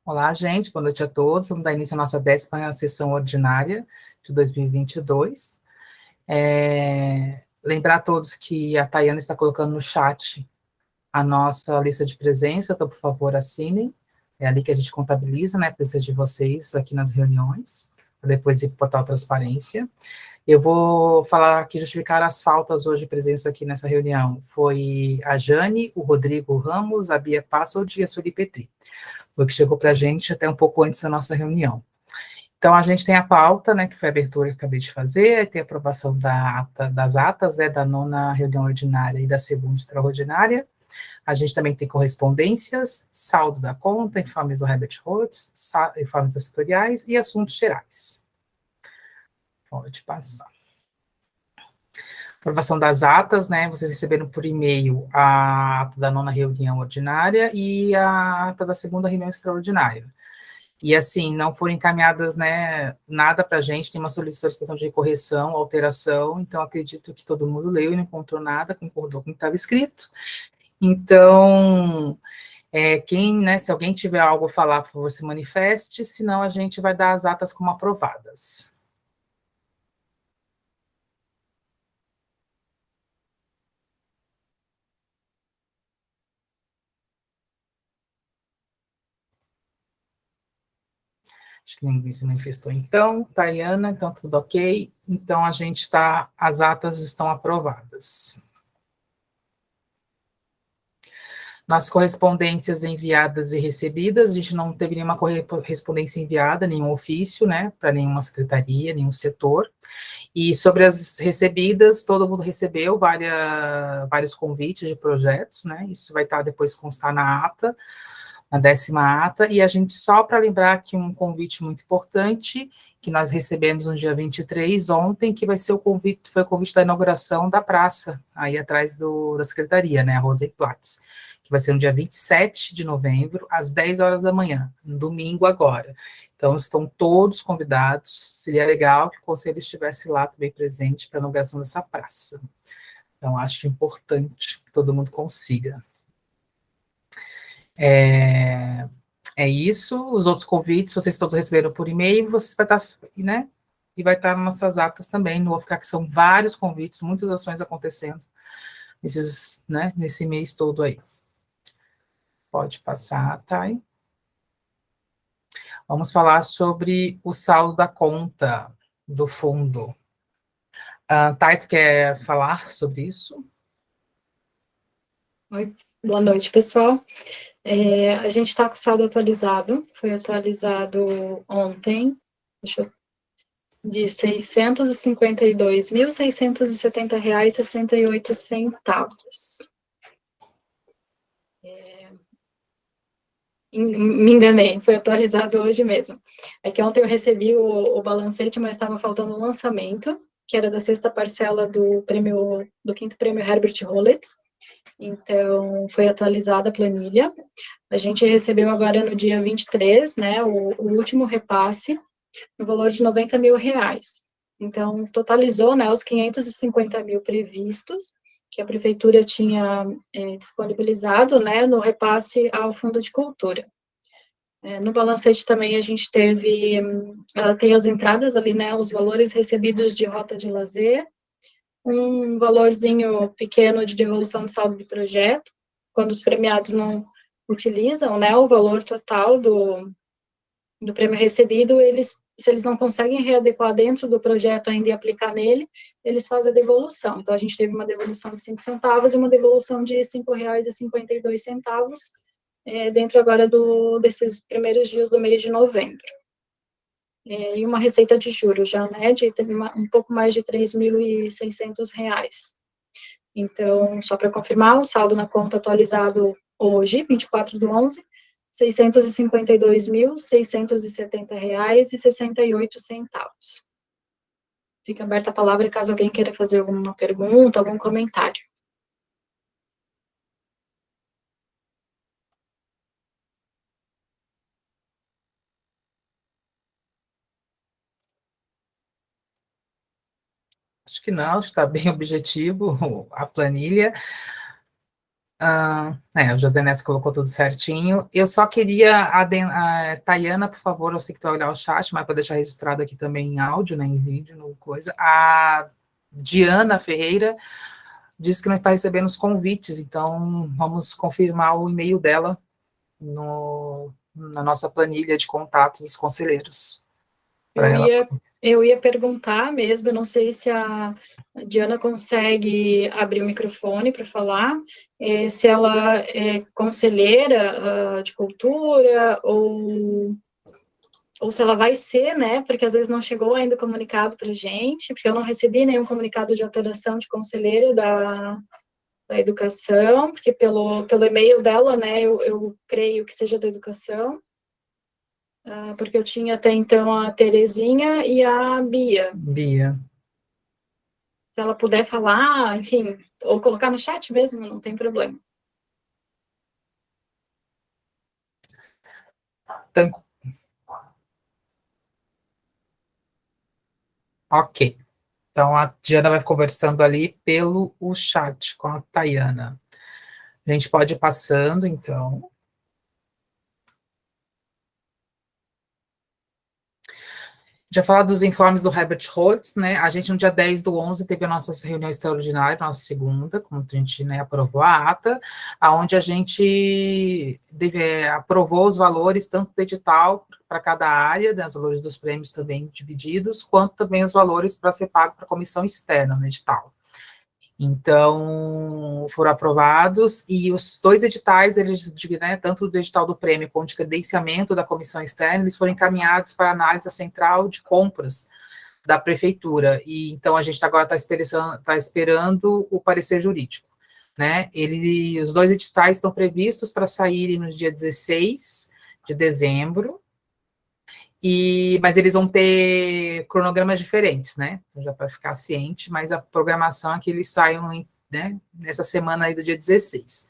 Olá, gente, boa noite a todos. Vamos dar início à nossa 10ª sessão ordinária de 2022. Lembrar a todos que a Tayana está colocando no chat a nossa lista de presença, então, por favor, assinem. É ali que a gente contabiliza, né, a presença de vocês aqui nas reuniões, para depois ir para o portal Transparência. Eu vou falar aqui, justificar as faltas hoje de presença aqui nessa reunião. Foi a Jane, o Rodrigo Ramos, a Bia Passold e a Sueli Petri. Foi o que chegou para a gente até um pouco antes da nossa reunião. Então, a gente tem a pauta, né, que foi a abertura que eu acabei de fazer, tem a aprovação das atas, da 9ª reunião ordinária e da 2ª extraordinária. A gente também tem correspondências, saldo da conta, informes do Herbert Rhodes, informes setoriais e assuntos gerais. Pode passar. Aprovação das atas, né, vocês receberam por e-mail a ata da 9ª reunião ordinária e a ata da 2ª reunião extraordinária. E, assim, não foram encaminhadas, né, nada para a gente, tem uma solicitação de correção, alteração, então acredito que todo mundo leu e não encontrou nada, concordou com o que estava escrito. Então, se alguém tiver algo a falar, por favor, se manifeste, senão a gente vai dar as atas como aprovadas. Acho que ninguém se manifestou, então. Tayana, então tudo ok. Então, as atas estão aprovadas. Nas correspondências enviadas e recebidas, a gente não teve nenhuma correspondência enviada, nenhum ofício, né, para nenhuma secretaria, nenhum setor. E sobre as recebidas, todo mundo recebeu vários convites de projetos, né, isso vai estar depois constar na ata, na 10ª ata, e a gente, só para lembrar que um convite muito importante, que nós recebemos no dia 23, ontem, que vai ser foi o convite da inauguração da praça, aí atrás da secretaria, né, a Rosenplatz, que vai ser no dia 27 de novembro, às 10 horas da manhã, no domingo agora. Então, estão todos convidados, seria legal que o conselho estivesse lá também presente para a inauguração dessa praça. Então, acho importante que todo mundo consiga. É isso, os outros convites, vocês todos receberam por e-mail, você vai estar, né, e vai estar nas nossas atas também, não vou ficar que são vários convites, muitas ações acontecendo nesse mês todo aí. Pode passar, Thay. Vamos falar sobre o saldo da conta do fundo. Thay, tu quer falar sobre isso? Oi, boa noite, pessoal. A gente está com o saldo atualizado, foi atualizado ontem, de R$ 652.670,68. Me enganei, foi atualizado hoje mesmo. É que ontem eu recebi o balancete, mas estava faltando o lançamento, que era da 6ª parcela do 5º prêmio Herbert Rollets. Então, foi atualizada a planilha. A gente recebeu agora no dia 23, né, o último repasse, no valor de R$ 90 mil. Então, totalizou, né, os 550 mil previstos, que a prefeitura tinha disponibilizado, né, no repasse ao Fundo de Cultura. No balancete também a gente tem as entradas ali, né, os valores recebidos de rota de lazer, um valorzinho pequeno de devolução de saldo de projeto, quando os premiados não utilizam, né, o valor total do prêmio recebido, se eles não conseguem readequar dentro do projeto ainda e aplicar nele, eles fazem a devolução. Então, a gente teve uma devolução de 5 centavos e uma devolução de R$ 5,52, dentro agora desses primeiros dias do mês de novembro. E uma receita de juros já, né, de um pouco mais de R$ 3.600. Então, só para confirmar, o saldo na conta atualizado hoje, 24/11, R$ 652.670,68. Fica aberta a palavra caso alguém queira fazer alguma pergunta, algum comentário. Acho que não, está bem objetivo a planilha. O José Neto colocou tudo certinho. Eu só queria, Tayana, por favor, eu sei que tu vai olhar o chat, mas para deixar registrado aqui também em áudio, né, em vídeo, no coisa. A Diana Ferreira disse que não está recebendo os convites, então vamos confirmar o e-mail dela na nossa planilha de contatos dos conselheiros. Eu ia perguntar mesmo, eu não sei se a Diana consegue abrir o microfone para falar, se ela é conselheira de cultura ou se ela vai ser, né, porque às vezes não chegou ainda o comunicado para a gente, porque eu não recebi nenhum comunicado de alteração de conselheira da educação, porque pelo e-mail dela, né, eu creio que seja da educação, porque eu tinha até então a Terezinha e a Bia. Bia. Se ela puder falar, enfim, ou colocar no chat mesmo, não tem problema. Ok. Então, a Diana vai conversando ali pelo o chat com a Tayana. A gente pode ir passando, então. Já falar dos informes do Herbert Holtz, né? A gente, no dia 10/11, teve a nossa reunião extraordinária, nossa segunda, como a gente, né, aprovou a ata, onde a gente aprovou os valores, tanto do edital para cada área, né, os valores dos prêmios também divididos, quanto também os valores para ser pago para a comissão externa no edital. Então, foram aprovados, e os dois editais, eles, né, tanto do edital do prêmio quanto de credenciamento da comissão externa, eles foram encaminhados para a análise central de compras da prefeitura, e então a gente agora está esperando o parecer jurídico, né? Os dois editais estão previstos para saírem no dia 16 de dezembro, mas eles vão ter cronogramas diferentes, né? Então, já para ficar ciente, mas a programação é que eles saiam, né, nessa semana aí do dia 16.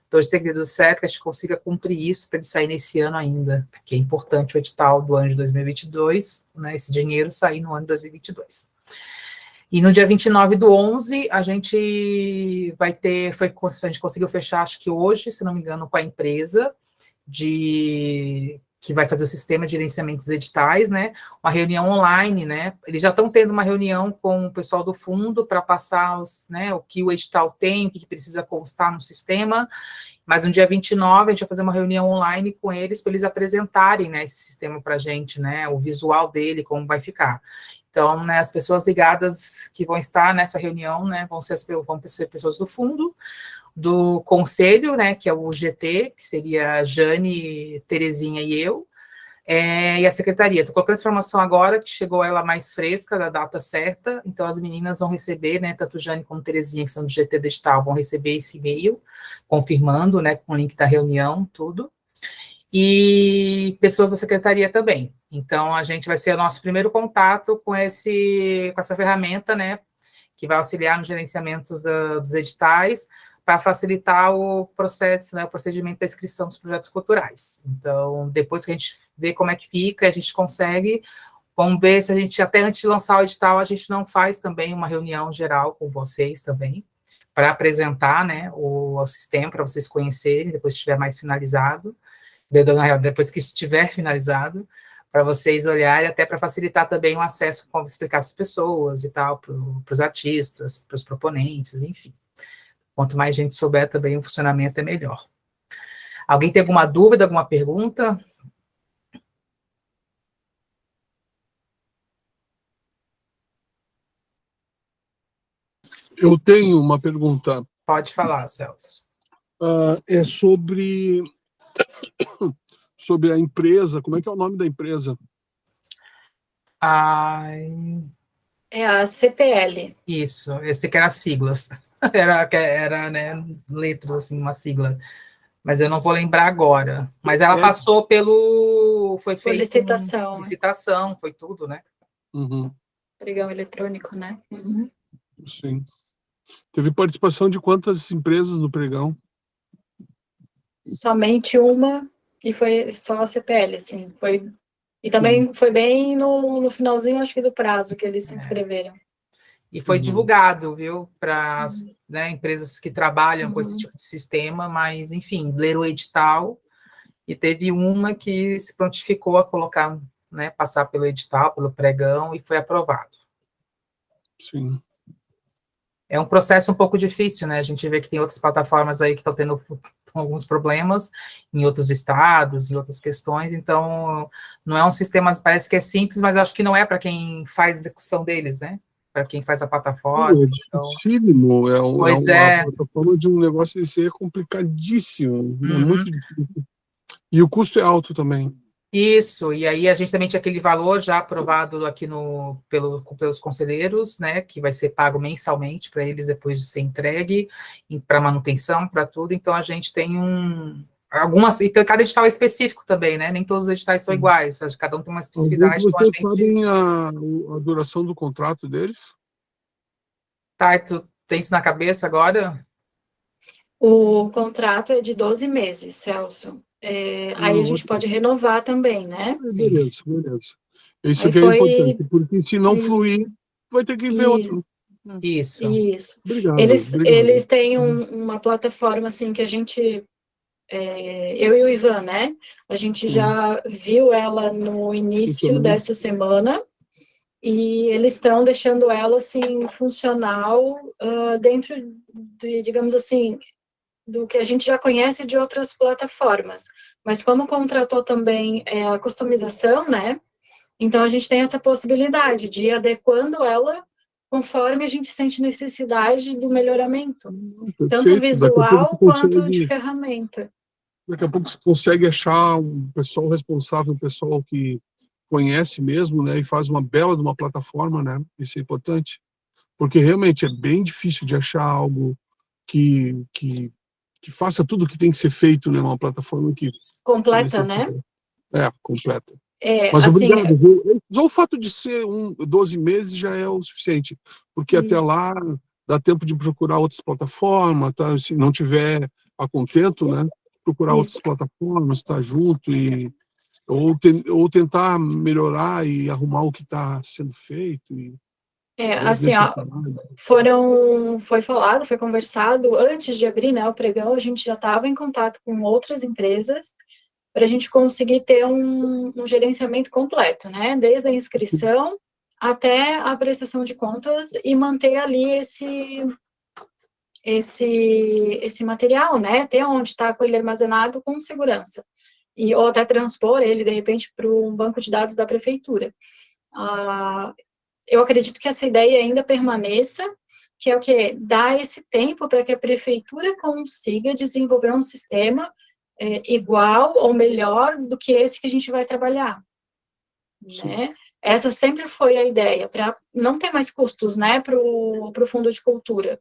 Torcer que dê certo, que a gente consiga cumprir isso para ele sair nesse ano ainda, porque é importante o edital do ano de 2022, né, esse dinheiro sair no ano de 2022. E no dia 29/11, a gente vai ter, a gente conseguiu fechar, acho que hoje, se não me engano, com a empresa, que vai fazer o sistema de gerenciamento dos editais, né, uma reunião online, né, eles já estão tendo uma reunião com o pessoal do fundo para passar né, o que o edital tem, o que precisa constar no sistema, mas no dia 29 a gente vai fazer uma reunião online com eles para eles apresentarem, né, esse sistema para a gente, né, o visual dele, como vai ficar. Então, né, as pessoas ligadas que vão estar nessa reunião, né, vão ser pessoas do fundo, do conselho, né, que é o GT, que seria a Jane, Terezinha e eu, e a secretaria. Estou colocando informação agora, que chegou ela mais fresca, da data certa, então as meninas vão receber, né, tanto Jane como Terezinha, que são do GT digital, vão receber esse e-mail, confirmando, né, com o link da reunião, tudo, e pessoas da secretaria também. Então, a gente vai ser o nosso primeiro contato com essa ferramenta, né, que vai auxiliar no gerenciamento dos editais, para facilitar o processo, né, o procedimento da inscrição dos projetos culturais. Então, depois que a gente vê como é que fica, a gente consegue, vamos ver se a gente, até antes de lançar o edital, a gente não faz também uma reunião geral com vocês também, para apresentar, né, o sistema, para vocês conhecerem, depois que estiver mais finalizado, depois que estiver finalizado, para vocês olharem, até para facilitar também o acesso, como explicar para as pessoas e tal, para os artistas, para os proponentes, enfim. Quanto mais gente souber também, o funcionamento é melhor. Alguém tem alguma dúvida, alguma pergunta? Eu tenho uma pergunta. Pode falar, Celso. É sobre a empresa. Como é que é o nome da empresa? É a CPL. Isso, eu sei que era siglas. Era, né, letras, assim, uma sigla. Mas eu não vou lembrar agora. Mas ela passou foi feito licitação. Licitação, foi tudo, né? Uhum. Pregão eletrônico, né? Uhum. Sim. Teve participação de quantas empresas no pregão? Somente uma, e foi só a CPL, assim, e também foi bem no finalzinho, acho que do prazo que eles se inscreveram. E foi divulgado, viu, para né, empresas que trabalham com esse Uhum. tipo de sistema, mas, enfim, leram o edital, e teve uma que se prontificou a colocar, né, passar pelo edital, pelo pregão, e foi aprovado. Sim. É um processo um pouco difícil, né? A gente vê que tem outras plataformas aí que estão tendo alguns problemas em outros estados, em outras questões, então não é um sistema, parece que é simples, mas acho que não é para quem faz a execução deles, né? Para quem faz a plataforma. É Então, dificílimo, pois a é. plataforma de um negócio desse é complicadíssimo, é Uhum. muito difícil. E o custo é alto também. Isso, e aí a gente também tinha aquele valor já aprovado aqui pelos conselheiros, né, que vai ser pago mensalmente para eles depois de ser entregue, para manutenção, para tudo, então a gente tem então cada edital é específico também, né, nem todos os editais são iguais, cada um tem uma Alguns de especificidade, então a vocês gente... sabem a duração do contrato deles? Tá, tu tem isso na cabeça agora? O contrato é de 12 meses, Celso. Aí a gente Ótimo. pode renovar também, né? Sim. Beleza, beleza. Isso Aí que é foi. importante, porque se não fluir, vai ter que ver E, outro. É. Isso. isso. Obrigado, Eles obrigado. têm uma plataforma assim que a gente, eu e o Ivan, né? A gente Sim, já viu ela no início funcionando. dessa semana e eles estão deixando ela assim funcional dentro de, digamos assim, do que a gente já conhece de outras plataformas. Mas como contratou também a customização, né? Então a gente tem essa possibilidade de ir adequando ela conforme a gente sente necessidade do melhoramento, tanto Perfeito. visual quanto de ferramenta. Daqui a pouco você consegue achar um pessoal responsável, um pessoal que conhece mesmo, né, e faz uma bela de uma plataforma, né? Isso é importante, porque realmente é bem difícil de achar algo que faça tudo o que tem que ser feito, né, uma plataforma que Completa, né? necessita. Completa. É, Mas assim, obrigado, viu? Só o fato de ser 12 meses já é o suficiente, porque até isso. lá dá tempo de procurar outras plataformas, tá? Se não tiver a contento, né? Procurar outras Isso. plataformas, estar junto ou tentar melhorar e arrumar o que está sendo feito e Assim, ó, desvirtuar. foi falado, foi conversado, antes de abrir, né, o pregão, a gente já estava em contato com outras empresas para a gente conseguir ter um gerenciamento completo, né, desde a inscrição até a prestação de contas e manter ali esse material, né, ter onde está com ele armazenado com segurança, ou até transpor ele, de repente, para um banco de dados da prefeitura. Eu acredito que essa ideia ainda permaneça, que é o que dá esse tempo para que a prefeitura consiga desenvolver um sistema igual ou melhor do que esse que a gente vai trabalhar, né? Essa sempre foi a ideia, para não ter mais custos, né, para o Fundo de Cultura,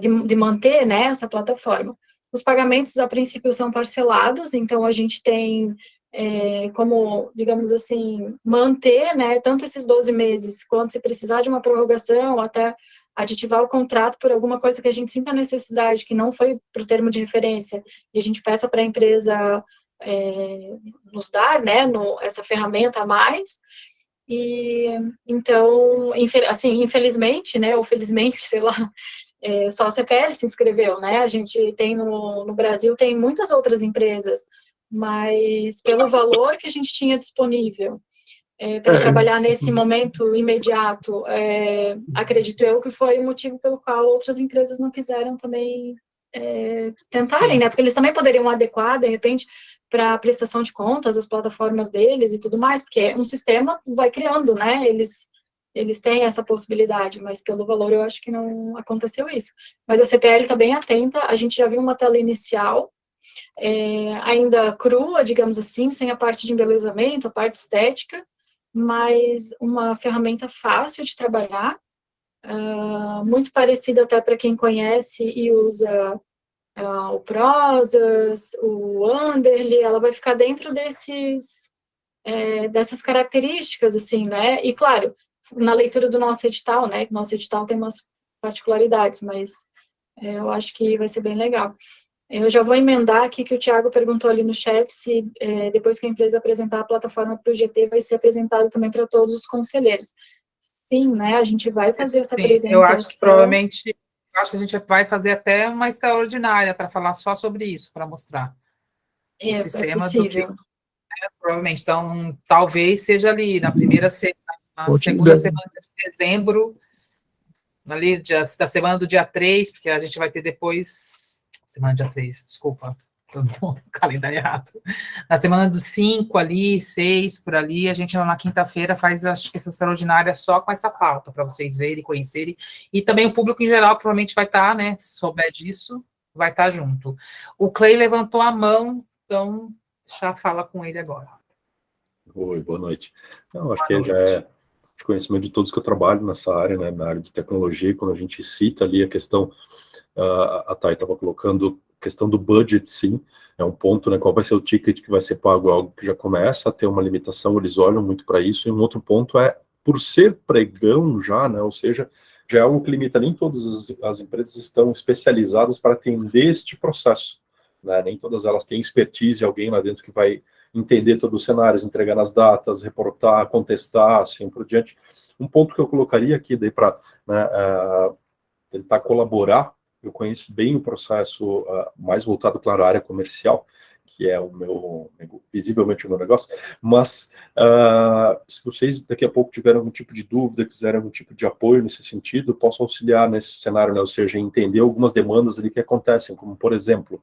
de manter, né, essa plataforma. Os pagamentos, a princípio, são parcelados, então a gente tem como, digamos assim, manter, né, tanto esses 12 meses, quanto se precisar de uma prorrogação, até aditivar o contrato por alguma coisa que a gente sinta necessidade, que não foi para o termo de referência, e a gente peça para a empresa nos dar, né, essa ferramenta a mais. E então, assim, infelizmente, né, ou felizmente, sei lá, só a CPL se inscreveu, né? A gente tem no Brasil tem muitas outras empresas, mas pelo valor que a gente tinha disponível para trabalhar nesse momento imediato, acredito eu que foi o motivo pelo qual outras empresas não quiseram também tentarem, Sim. né? Porque eles também poderiam adequar, de repente, para a prestação de contas, as plataformas deles e tudo mais, porque um sistema vai criando, né? Eles têm essa possibilidade, mas pelo valor eu acho que não aconteceu isso. Mas a CPL está bem atenta, a gente já viu uma tela inicial, ainda crua, digamos assim, sem a parte de embelezamento, a parte estética, mas uma ferramenta fácil de trabalhar, muito parecida até para quem conhece e usa o Prozas, o Underly, ela vai ficar dentro dessas características, assim, né? E, claro, na leitura do nosso edital, né? Nosso edital tem umas particularidades, mas eu acho que vai ser bem legal. Eu já vou emendar aqui que o Thiago perguntou ali no chat se depois que a empresa apresentar a plataforma para o GT, vai ser apresentado também para todos os conselheiros. Sim, né, a gente vai fazer essa Sim, eu acho que apresentação. provavelmente, eu acho que a gente vai fazer até uma extraordinária para falar só sobre isso, para mostrar o É sistema do que, possível. provavelmente. Então, talvez seja ali na na Ótima segunda ideia. semana de dezembro, ali da semana do dia 3, porque a gente vai ter depois, semana do dia 3, desculpa, tô no calendário errado. Na semana do 5 ali, 6, por ali, a gente na quinta-feira faz, acho que essa extraordinária só com essa pauta, para vocês verem, conhecerem, e também o público em geral provavelmente vai estar, né, se souber disso, vai estar junto. O Clay levantou a mão, então já fala com ele agora. Oi, boa noite. Não, acho Boa que já noite. é de conhecimento de todos que eu trabalho nessa área, né, na área de tecnologia, quando a gente cita ali a questão, a Thay estava colocando a questão do budget, sim, é um ponto, né, qual vai ser o ticket que vai ser pago, algo que já começa a ter uma limitação, eles olham muito para isso, e um outro ponto é, por ser pregão já, né, ou seja, já é algo que limita, nem todas as empresas estão especializadas para atender este processo, né, nem todas elas têm expertise, alguém lá dentro que vai entender todos os cenários, entregar nas datas, reportar, contestar, assim por diante. Um ponto que eu colocaria aqui daí para, né, tentar colaborar, eu conheço bem o processo mais voltado, claro, à área comercial, que é o meu, visivelmente o meu negócio, mas se vocês daqui a pouco tiverem algum tipo de dúvida, quiserem algum tipo de apoio nesse sentido, eu posso auxiliar nesse cenário, né, ou seja, entender algumas demandas ali que acontecem, como, por exemplo,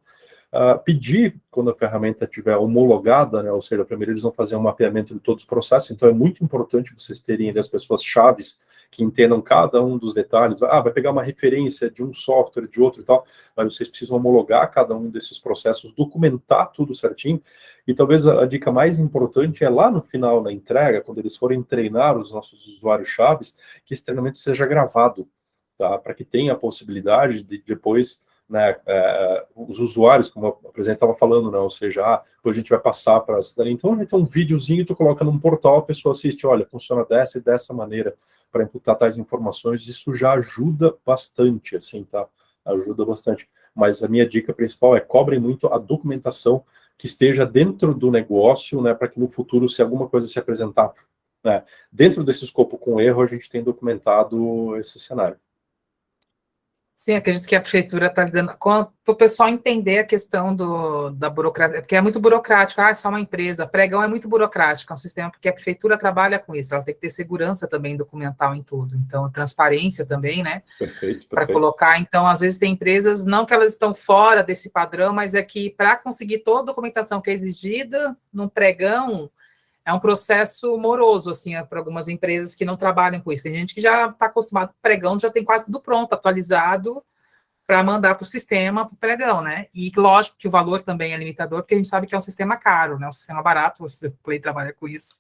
pedir, quando a ferramenta estiver homologada, né, ou seja, primeiro eles vão fazer um mapeamento de todos os processos, então é muito importante vocês terem ali as pessoas chaves que entendam cada um dos detalhes. Vai pegar uma referência de um software, de outro e tal, mas vocês precisam homologar cada um desses processos, documentar tudo certinho, e talvez a dica mais importante é lá no final, na entrega, quando eles forem treinar os nossos usuários chaves, que esse treinamento seja gravado, tá? Para que tenha a possibilidade de depois, né, os usuários, como a presidente estava falando, né, ou seja, depois a gente vai passar para a cidadania, então vai ter um videozinho, tu coloca num portal, a pessoa assiste, olha, funciona dessa e dessa maneira, para imputar tais informações, isso já ajuda bastante, assim, tá? Ajuda bastante. Mas a minha dica principal é cobrem muito a documentação que esteja dentro do negócio, né, para que no futuro, se alguma coisa se apresentar, né, dentro desse escopo com erro, a gente tem documentado esse cenário. Sim, acredito que a prefeitura está lidando para o pessoal entender a questão da burocracia, porque é muito burocrático, é só uma empresa, pregão é muito burocrático, é um sistema, porque a prefeitura trabalha com isso, ela tem que ter segurança também documental em tudo, então transparência também, né? Perfeito. Para colocar, então, às vezes tem empresas, não que elas estão fora desse padrão, mas é que para conseguir toda a documentação que é exigida num pregão, é um processo moroso, assim, para algumas empresas que não trabalham com isso. Tem gente que já está acostumado com pregão, já tem quase tudo pronto, atualizado, para mandar para o sistema, para o pregão, né? E lógico que o valor também é limitador, porque a gente sabe que é um sistema caro, né? Um sistema barato, o Play trabalha com isso.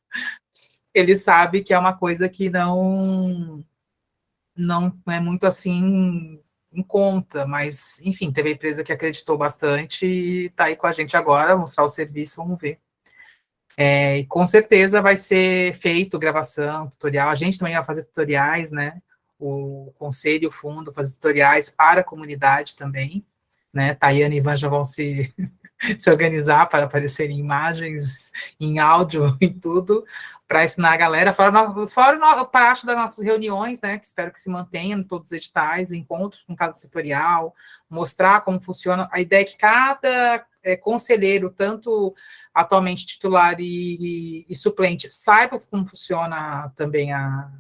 Ele sabe que é uma coisa que não é muito assim em conta, mas, enfim, teve a empresa que acreditou bastante e está aí com a gente agora, mostrar o serviço, vamos ver. E com certeza vai ser feito gravação, tutorial. A gente também vai fazer tutoriais, né? O conselho e o fundo fazer tutoriais para a comunidade também, né? Tayane e Ivan já vão se organizar para aparecer em imagens, em áudio, em tudo, para ensinar a galera, fora parte das nossas reuniões, né? Que espero que se mantenham todos os editais, encontros com cada setorial, mostrar como funciona. A ideia é que cada conselheiro, tanto atualmente titular e suplente, saiba como funciona também a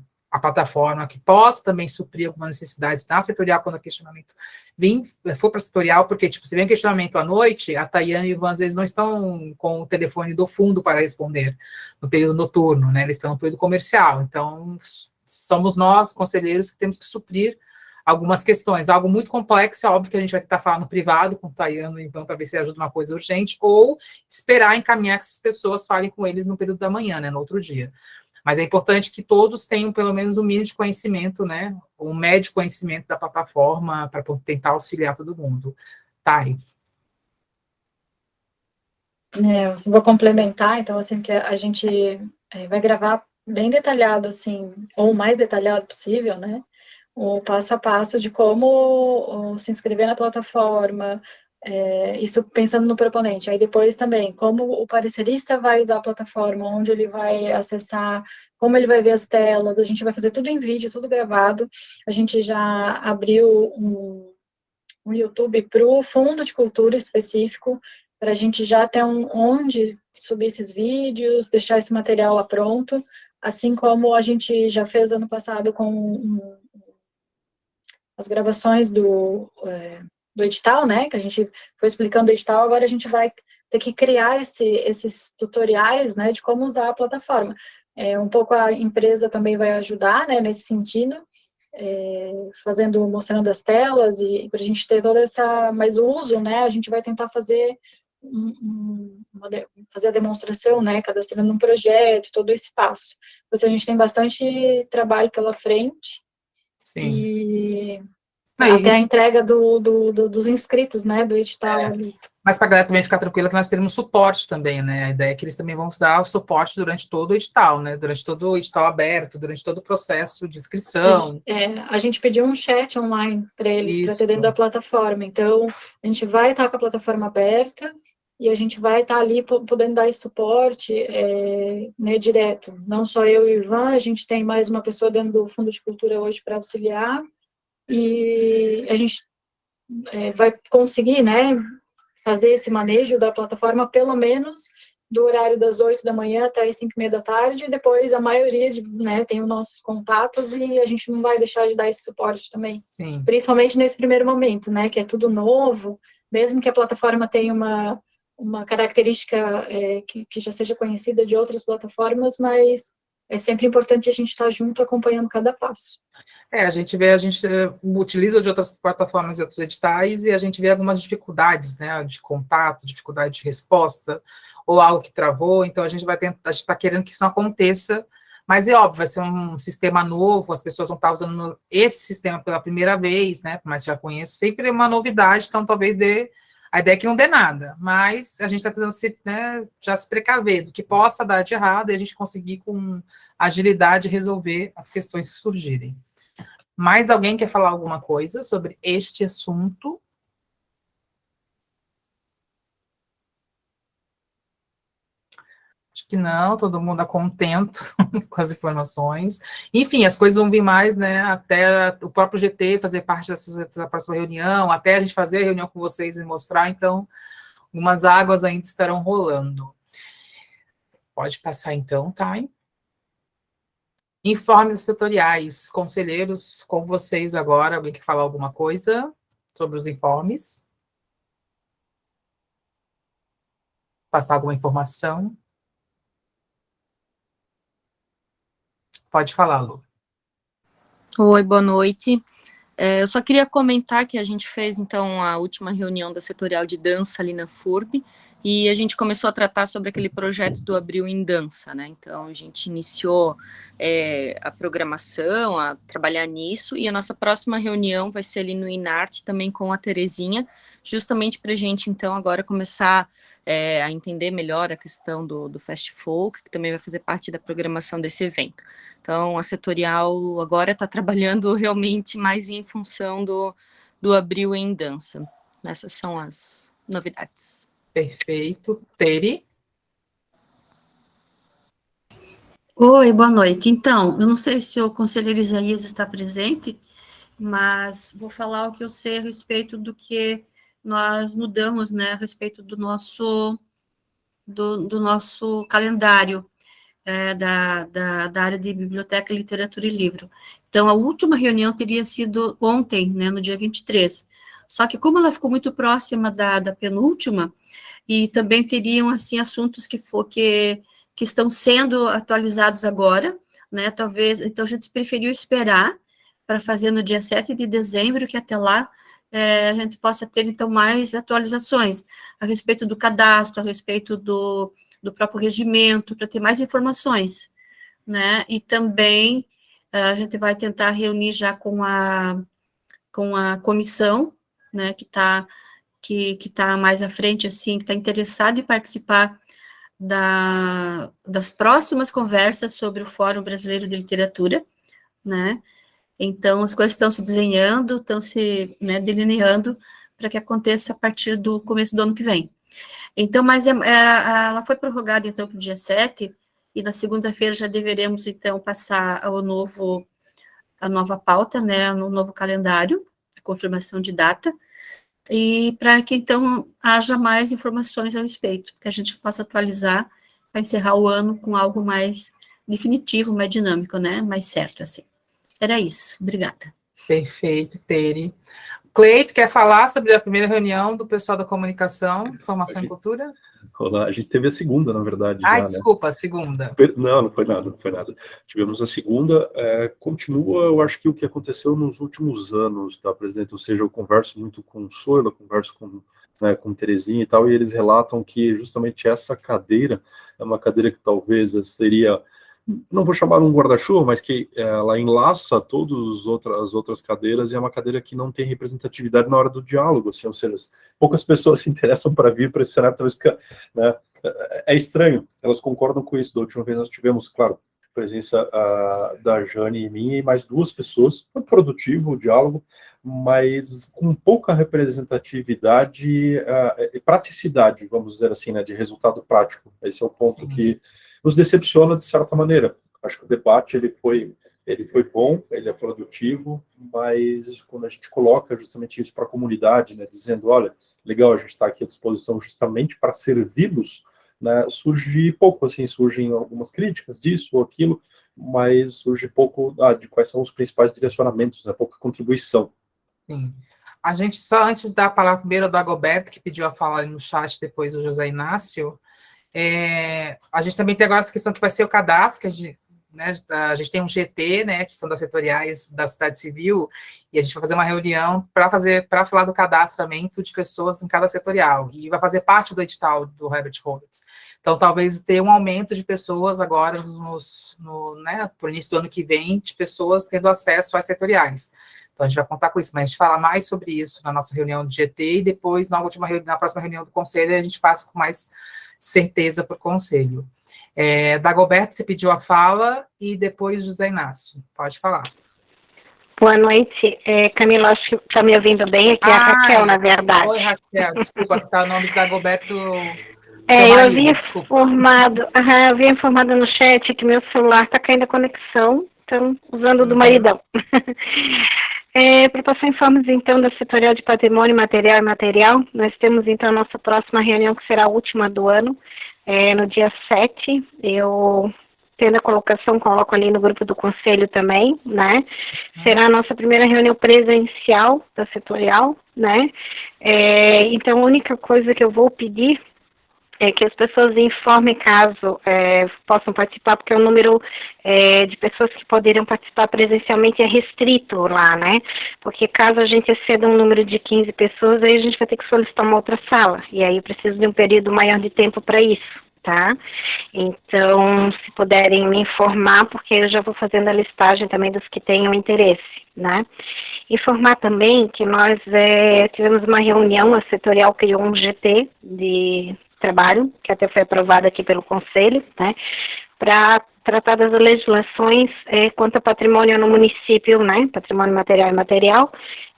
plataforma, que possa também suprir algumas necessidades na setorial, quando o questionamento for para setorial, porque, tipo, se vem questionamento à noite, a Tayane e o Ivan, às vezes, não estão com o telefone do fundo para responder no período noturno, né, eles estão no período comercial, então, somos nós, conselheiros, que temos que suprir algumas questões, algo muito complexo, é óbvio que a gente vai tentar falar no privado com o Tayane e o Ivan, para ver se ajuda uma coisa urgente, ou esperar encaminhar que essas pessoas falem com eles no período da manhã, né, no outro dia. Mas é importante que todos tenham pelo menos um mínimo de conhecimento, né? Um médio conhecimento da plataforma para tentar auxiliar todo mundo. Tá aí. Eu vou complementar, então, assim, que a gente vai gravar bem detalhado, assim, ou o mais detalhado possível, né? O passo a passo de como se inscrever na plataforma, Isso pensando no proponente. Aí depois também, como o parecerista vai usar a plataforma, onde ele vai acessar, como ele vai ver as telas, a gente vai fazer tudo em vídeo, tudo gravado. A gente já abriu um YouTube para o Fundo de Cultura específico, para a gente já ter onde subir esses vídeos, deixar esse material lá pronto, assim como a gente já fez ano passado com as gravações do edital, né, que a gente foi explicando o edital, agora a gente vai ter que criar esses tutoriais, né, de como usar a plataforma. Um pouco a empresa também vai ajudar, né, nesse sentido, mostrando as telas, e para a gente ter toda mais o uso, né, a gente vai tentar fazer fazer a demonstração, né, cadastrando um projeto, todo esse passo. Então, assim, a gente tem bastante trabalho pela frente. Sim. E até a entrega dos inscritos, né, do edital ali. Mas para a galera também ficar tranquila que nós teremos suporte também, né? A ideia é que eles também vão dar o suporte durante todo o edital, né? Durante todo o edital aberto, durante todo o processo de inscrição. A gente pediu um chat online para eles, para ter dentro da plataforma. Então, a gente vai estar com a plataforma aberta e a gente vai estar ali podendo dar esse suporte né, direto. Não só eu e o Ivan, a gente tem mais uma pessoa dentro do Fundo de Cultura hoje para auxiliar. E a gente vai conseguir, né, fazer esse manejo da plataforma, pelo menos do horário das 8 da manhã até as 5:30 da tarde, e depois a maioria né, tem os nossos contatos, e a gente não vai deixar de dar esse suporte também. Sim. Principalmente nesse primeiro momento, né, que é tudo novo, mesmo que a plataforma tenha uma característica que já seja conhecida de outras plataformas, mas é sempre importante a gente estar junto, acompanhando cada passo. A gente utiliza de outras plataformas e outros editais, e a gente vê algumas dificuldades, né, de contato, dificuldade de resposta, ou algo que travou, então a gente está querendo que isso não aconteça, mas é óbvio, vai ser um sistema novo, as pessoas vão estar usando esse sistema pela primeira vez, né, mas já conhece, sempre é uma novidade, então talvez a ideia é que não dê nada, mas a gente está tentando já se precaver do que possa dar de errado e a gente conseguir com agilidade resolver as questões que surgirem. Mais alguém quer falar alguma coisa sobre este assunto? Acho que não, todo mundo está contento com as informações. Enfim, as coisas vão vir mais, né, até o próprio GT fazer parte dessa próxima reunião, até a gente fazer a reunião com vocês e mostrar, então, algumas águas ainda estarão rolando. Pode passar então, tá? Informes setoriais, conselheiros, com vocês agora, alguém quer falar alguma coisa sobre os informes? Passar alguma informação? Pode falar, Lu. Oi, boa noite. Eu só queria comentar que a gente fez, então, a última reunião da setorial de dança ali na FURB, e a gente começou a tratar sobre aquele projeto do Abril em Dança, né? Então, a gente iniciou a programação, a trabalhar nisso, e a nossa próxima reunião vai ser ali no Inarte, também com a Terezinha, justamente para a gente, então, agora começar a entender melhor a questão do Fast Folk, que também vai fazer parte da programação desse evento. Então, a setorial agora está trabalhando realmente mais em função do Abril em Dança. Essas são as novidades. Perfeito. Teri? Oi, boa noite. Então, eu não sei se o conselheiro Isaías está presente, mas vou falar o que eu sei a respeito do que nós mudamos, né, a respeito do nosso calendário da área de biblioteca, literatura e livro. Então, a última reunião teria sido ontem, né, no dia 23. Só que como ela ficou muito próxima da penúltima, e também teriam, assim, assuntos que estão sendo atualizados agora, né, talvez, então a gente preferiu esperar para fazer no dia 7 de dezembro, que até lá a gente possa ter, então, mais atualizações a respeito do cadastro, a respeito do próprio regimento, para ter mais informações, né, e também a gente vai tentar reunir já com a comissão, né, que está mais à frente, assim, que está interessada em participar das próximas conversas sobre o Fórum Brasileiro de Literatura, né, então as coisas estão se desenhando, estão se, né, delineando para que aconteça a partir do começo do ano que vem. Então, mas ela foi prorrogada, então, para o dia 7, e na segunda-feira já deveremos, então, passar a nova pauta, né, no novo calendário, a confirmação de data, e para que, então, haja mais informações a respeito, que a gente possa atualizar para encerrar o ano com algo mais definitivo, mais dinâmico, né, mais certo, assim. Era isso. Obrigada. Perfeito, Tere. Cleito, quer falar sobre a primeira reunião do pessoal da comunicação, informação e cultura? A gente teve a segunda, na verdade. Ai, já, desculpa, né? a segunda. Não foi nada, não foi nada. Tivemos a segunda, continua, eu acho que o que aconteceu nos últimos anos, tá, presidente? Ou seja, eu converso muito com o Soila, converso com Terezinha e tal, e eles relatam que justamente essa cadeira é uma cadeira que talvez seria, não vou chamar um guarda-chuva, mas que ela enlaça todas as outras cadeiras, e é uma cadeira que não tem representatividade na hora do diálogo, assim, ou seja, poucas pessoas se interessam para vir para esse cenário, talvez porque, né, é estranho, elas concordam com isso. Da última vez nós tivemos, claro, a presença da Jane e minha, e mais 2 pessoas, foi produtivo o diálogo, mas com pouca representatividade e praticidade, vamos dizer assim, né, de resultado prático. Esse é o ponto Sim. que nos decepciona de certa maneira. Acho que o debate ele foi bom, ele é produtivo, mas quando a gente coloca justamente isso para a comunidade, né, dizendo, olha, legal, a gente está aqui à disposição justamente para servi-los, né, surgem algumas críticas disso ou aquilo, mas surge pouco de quais são os principais direcionamentos, né, pouca contribuição. Sim. A gente, só antes de dar a palavra primeiro ao Dagoberto, que pediu a fala ali no chat, depois do José Inácio, a gente também tem agora essa questão que vai ser o cadastro, que a gente tem um GT, né, que são das setoriais da Cidade Civil, e a gente vai fazer uma reunião para falar do cadastramento de pessoas em cada setorial, e vai fazer parte do edital do Herbert Roberts. Então, talvez ter um aumento de pessoas agora, por início do ano que vem, de pessoas tendo acesso às setoriais. Então, a gente vai contar com isso, mas a gente fala mais sobre isso na nossa reunião de GT, e depois, na próxima reunião do Conselho, a gente passa com mais certeza para o Conselho. Dagoberto, você pediu a fala, e depois José Inácio. Pode falar. Boa noite. Camila, acho que está me ouvindo bem? Aqui é a Raquel, na verdade. Oi, Raquel, desculpa, que está o nome de Dagoberto, eu havia informado no chat que meu celular está caindo a conexão, então, usando do maridão. Para passar informes, então, da Setorial de Patrimônio Material e Imaterial, nós temos, então, a nossa próxima reunião, que será a última do ano, no dia 7, eu, tendo a colocação, coloco ali no grupo do Conselho também, né, será a nossa primeira reunião presencial da Setorial, né, então, a única coisa que eu vou pedir é que as pessoas informem caso possam participar, porque o número de pessoas que poderiam participar presencialmente é restrito lá, né? Porque caso a gente exceda um número de 15 pessoas, aí a gente vai ter que solicitar uma outra sala, e aí eu preciso de um período maior de tempo para isso, tá? Então, se puderem me informar, porque eu já vou fazendo a listagem também dos que tenham interesse, né? Informar também que nós tivemos uma reunião, a Setorial criou um GT de trabalho, que até foi aprovado aqui pelo Conselho, né, para tratar das legislações quanto a patrimônio no município, né, patrimônio material e imaterial.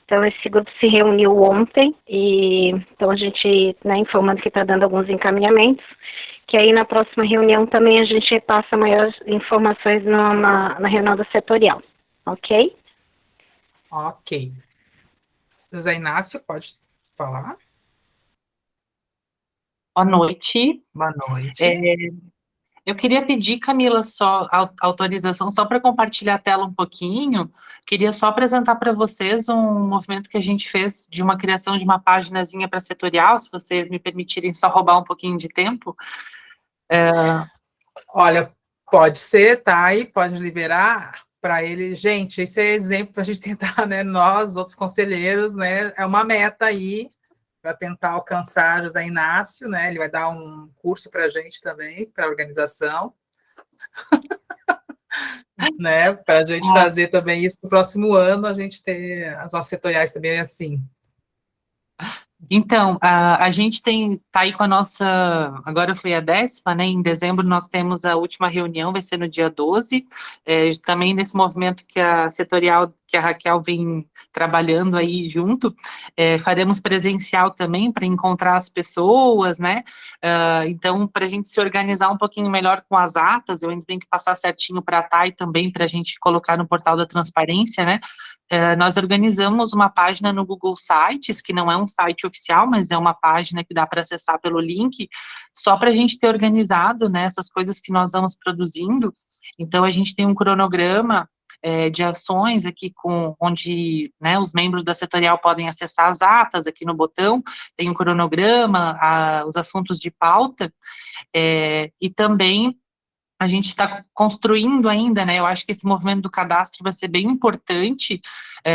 Então, esse grupo se reuniu ontem, e então a gente, né, informando que está dando alguns encaminhamentos, que aí na próxima reunião também a gente passa maiores informações na reunião da setorial, ok? Ok. José Inácio, pode falar? Boa noite. Boa noite. Eu queria pedir, Camila, só autorização só para compartilhar a tela um pouquinho. Queria só apresentar para vocês um movimento que a gente fez de uma criação de uma paginazinha para setorial, se vocês me permitirem só roubar um pouquinho de tempo. Olha, pode ser, tá aí, pode liberar para ele. Gente, esse é exemplo para a gente tentar, né, nós, outros conselheiros, né, é uma meta aí, para tentar alcançar José Inácio, né? Ele vai dar um curso para a gente também, para a organização, né? Para a gente fazer também isso no próximo ano, a gente ter as nossas setoriais também assim. Então, a gente está aí com a nossa, agora foi a 10ª, né, em dezembro nós temos a última reunião, vai ser no dia 12, também nesse movimento que a setorial que a Raquel vem trabalhando aí junto, faremos presencial também para encontrar as pessoas, né? Então, para a gente se organizar um pouquinho melhor com as atas, eu ainda tenho que passar certinho para a Thay também, para a gente colocar no portal da transparência, né? Nós organizamos uma página no Google Sites, que não é um site oficial, mas é uma página que dá para acessar pelo link, só para a gente ter organizado, né, essas coisas que nós vamos produzindo. Então, a gente tem um cronograma de ações aqui, onde, né, os membros da setorial podem acessar as atas aqui no botão, tem um cronograma, os assuntos de pauta, e também a gente está construindo ainda, né, eu acho que esse movimento do cadastro vai ser bem importante,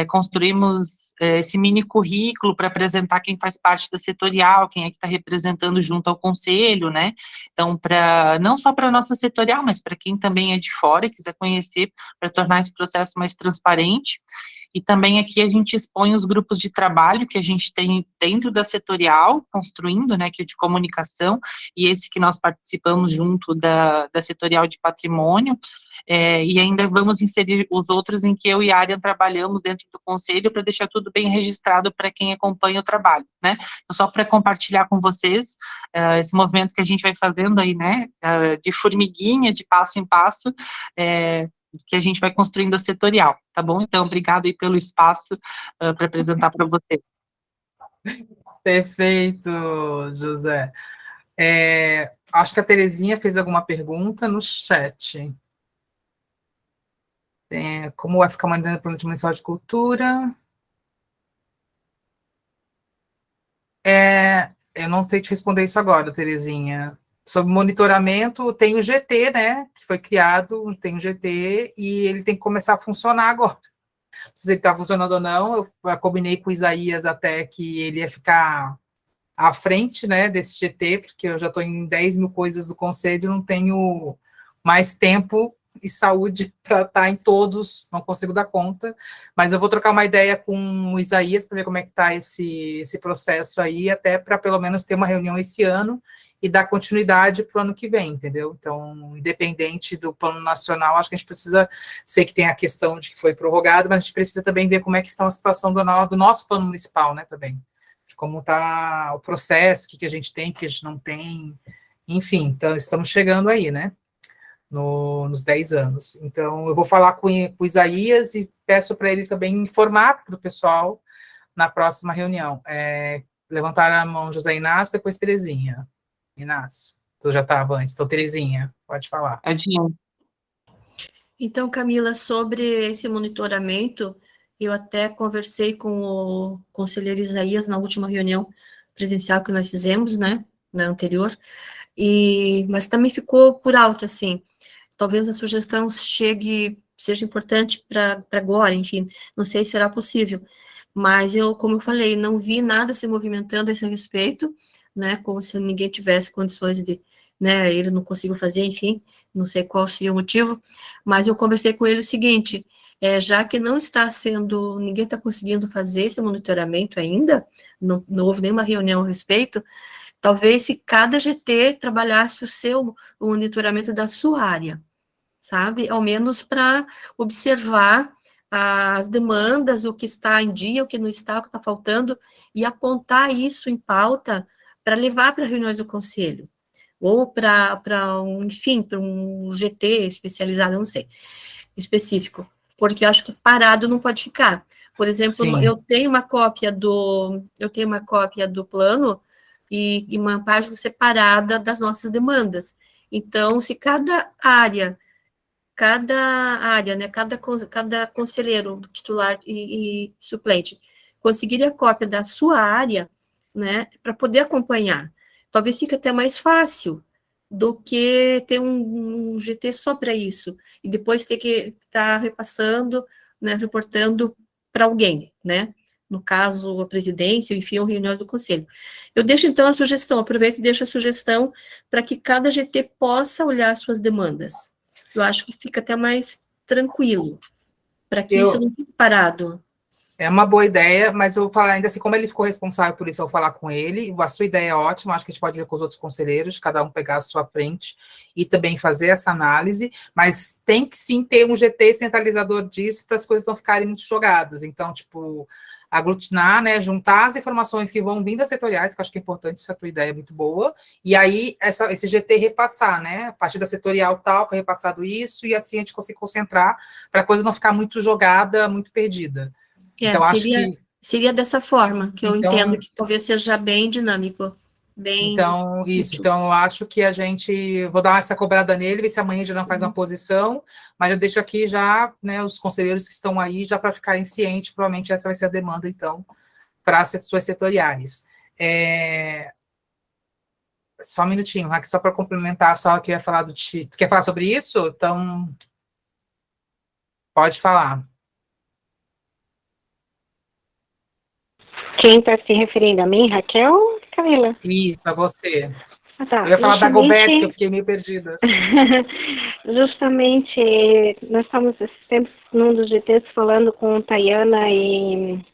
construímos esse mini currículo para apresentar quem faz parte da setorial, quem é que está representando junto ao conselho, né, então, não só para a nossa setorial, mas para quem também é de fora e quiser conhecer, para tornar esse processo mais transparente. E também aqui a gente expõe os grupos de trabalho que a gente tem dentro da setorial, construindo, né, que é de comunicação, e esse que nós participamos junto da setorial de patrimônio, e ainda vamos inserir os outros em que eu e a Ariane trabalhamos dentro do conselho para deixar tudo bem registrado para quem acompanha o trabalho, né. Então, só para compartilhar com vocês esse movimento que a gente vai fazendo aí, né, de formiguinha, de passo em passo, que a gente vai construindo a setorial, tá bom? Então, obrigado aí pelo espaço para apresentar para você. Perfeito, José. Acho que a Terezinha fez alguma pergunta no chat. Como vai ficar mandando para o Plano Municipal de Cultura? Eu não sei te responder isso agora, Terezinha. Sobre monitoramento, tem o GT, né, que foi criado, tem o GT, e ele tem que começar a funcionar agora. Não sei se ele está funcionando ou não, eu combinei com o Isaías até que ele ia ficar à frente, né, desse GT, porque eu já estou em 10 mil coisas do conselho, não tenho mais tempo e saúde para estar em todos, não consigo dar conta, mas eu vou trocar uma ideia com o Isaías para ver como é que está esse processo aí, até para pelo menos ter uma reunião esse ano e dar continuidade para o ano que vem, entendeu? Então, independente do plano nacional, acho que a gente precisa, sei que tem a questão de que foi prorrogado, mas a gente precisa também ver como é que está a situação do nosso plano municipal, né, também, de como está o processo, o que a gente tem, o que a gente não tem, enfim, então estamos chegando aí, né, nos 10 anos. Então, eu vou falar com o Isaías e peço para ele também informar para o pessoal na próxima reunião. Levantar a mão José Inácio, depois Terezinha. Inácio, tu já estava antes, então Terezinha, pode falar. Adiante. Então, Camila, sobre esse monitoramento, eu até conversei com o conselheiro Isaías na última reunião presencial que nós fizemos, né, na anterior, mas também ficou por alto, assim, talvez a sugestão seja importante para agora, enfim, não sei se será possível, mas como eu falei, não vi nada se movimentando a esse respeito, né, como se ninguém tivesse condições de, né, ele não conseguiu fazer, enfim, não sei qual seria o motivo, mas eu conversei com ele o seguinte, já que ninguém está conseguindo fazer esse monitoramento ainda, não houve nenhuma reunião a respeito, talvez se cada GT trabalhasse o monitoramento da sua área, sabe, ao menos para observar as demandas, o que está em dia, o que não está, o que está faltando, e apontar isso em pauta para levar para reuniões do conselho, ou para um GT especializado, não sei, específico, porque eu acho que parado não pode ficar. Por exemplo, Sim. eu tenho uma cópia do plano e uma página separada das nossas demandas. Então, se cada área, né, cada conselheiro titular e suplente conseguir a cópia da sua área, né, para poder acompanhar, talvez fique até mais fácil do que ter um GT só para isso, e depois ter que estar repassando, né, reportando para alguém, né, no caso, a presidência, enfim, ou reuniões do conselho. Eu deixo, então, a sugestão, aproveito e deixo a sugestão para que cada GT possa olhar suas demandas. Eu acho que fica até mais tranquilo, para que isso não fique parado. É uma boa ideia, mas eu vou falar ainda assim, como ele ficou responsável por isso, eu vou falar com ele. A sua ideia é ótima, acho que a gente pode ver com os outros conselheiros, cada um pegar a sua frente e também fazer essa análise, mas tem que sim ter um GT centralizador disso para as coisas não ficarem muito jogadas. Então, tipo, aglutinar, né, juntar as informações que vão vindo das setoriais, que eu acho que é importante, essa tua ideia é muito boa, e aí esse GT repassar, né, a partir da setorial tal, foi repassado isso, e assim a gente conseguir concentrar para a coisa não ficar muito jogada, muito perdida. Então, acho que... Seria dessa forma, que eu Então, entendo que talvez seja bem dinâmico, bem então, isso. útil. Então, eu acho que a gente... Vou dar essa cobrada nele, ver se amanhã já não faz uma posição, mas eu deixo aqui já, né, os conselheiros que estão aí, já para ficarem cientes, provavelmente essa vai ser a demanda, então, para as suas setoriais. Só um minutinho, Raquel, só para complementar, só que eu ia falar do... Tu quer falar sobre isso? Então, pode falar. Quem está se referindo a mim, Raquel ou Camila? Isso, a você. Ah, tá. Eu ia falar da Justamente- Gobeto, que eu fiquei meio perdida. Justamente, nós estamos esses tempos num dos GTs falando com Tayana e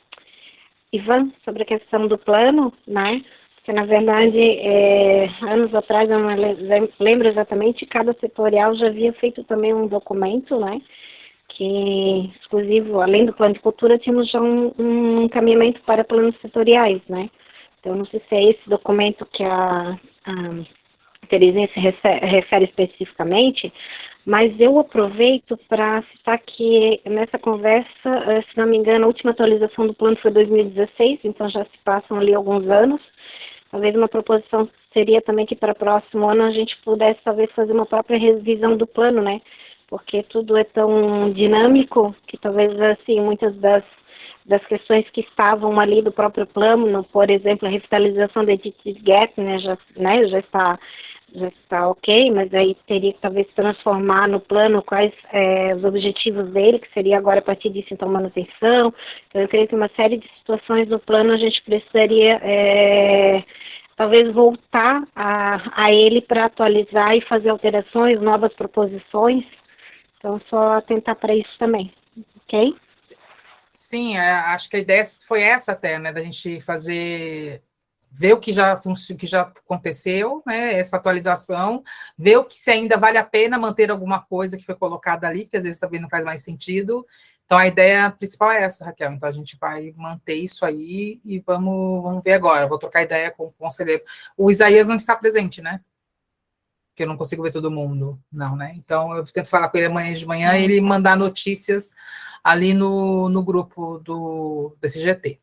Ivan sobre a questão do plano, né? Porque, na verdade, anos atrás, eu não lembro exatamente, cada setorial já havia feito também um documento, né? Que, exclusivo, além do plano de cultura, tínhamos já um encaminhamento para planos setoriais, né? Então, não sei se é esse documento que a Terezinha se refere especificamente, mas eu aproveito para citar que nessa conversa, se não me engano, a última atualização do plano foi 2016, então já se passam ali alguns anos. Talvez uma proposição seria também que para o próximo ano a gente pudesse talvez fazer uma própria revisão do plano, né? Porque tudo é tão dinâmico que talvez, assim, muitas das questões que estavam ali do próprio plano, por exemplo, a revitalização da Edith Gap, né, já está ok, mas aí teria que talvez transformar no plano quais os objetivos dele, que seria agora a partir disso, então, manutenção. Então, eu creio que uma série de situações no plano a gente precisaria talvez voltar a ele para atualizar e fazer alterações, novas proposições. Então, só atentar para isso também, ok? Sim, acho que a ideia foi essa até, né, da gente ver o que já aconteceu, né, essa atualização, ver se ainda vale a pena manter alguma coisa que foi colocada ali, que às vezes também não faz mais sentido. Então, a ideia principal é essa, Raquel. Então, a gente vai manter isso aí e vamos ver agora. Vou trocar ideia com o conselheiro. O Isaías não está presente, né? Porque eu não consigo ver todo mundo, não, né? Então, eu tento falar com ele amanhã de manhã e ele mandar notícias ali no grupo desse GT.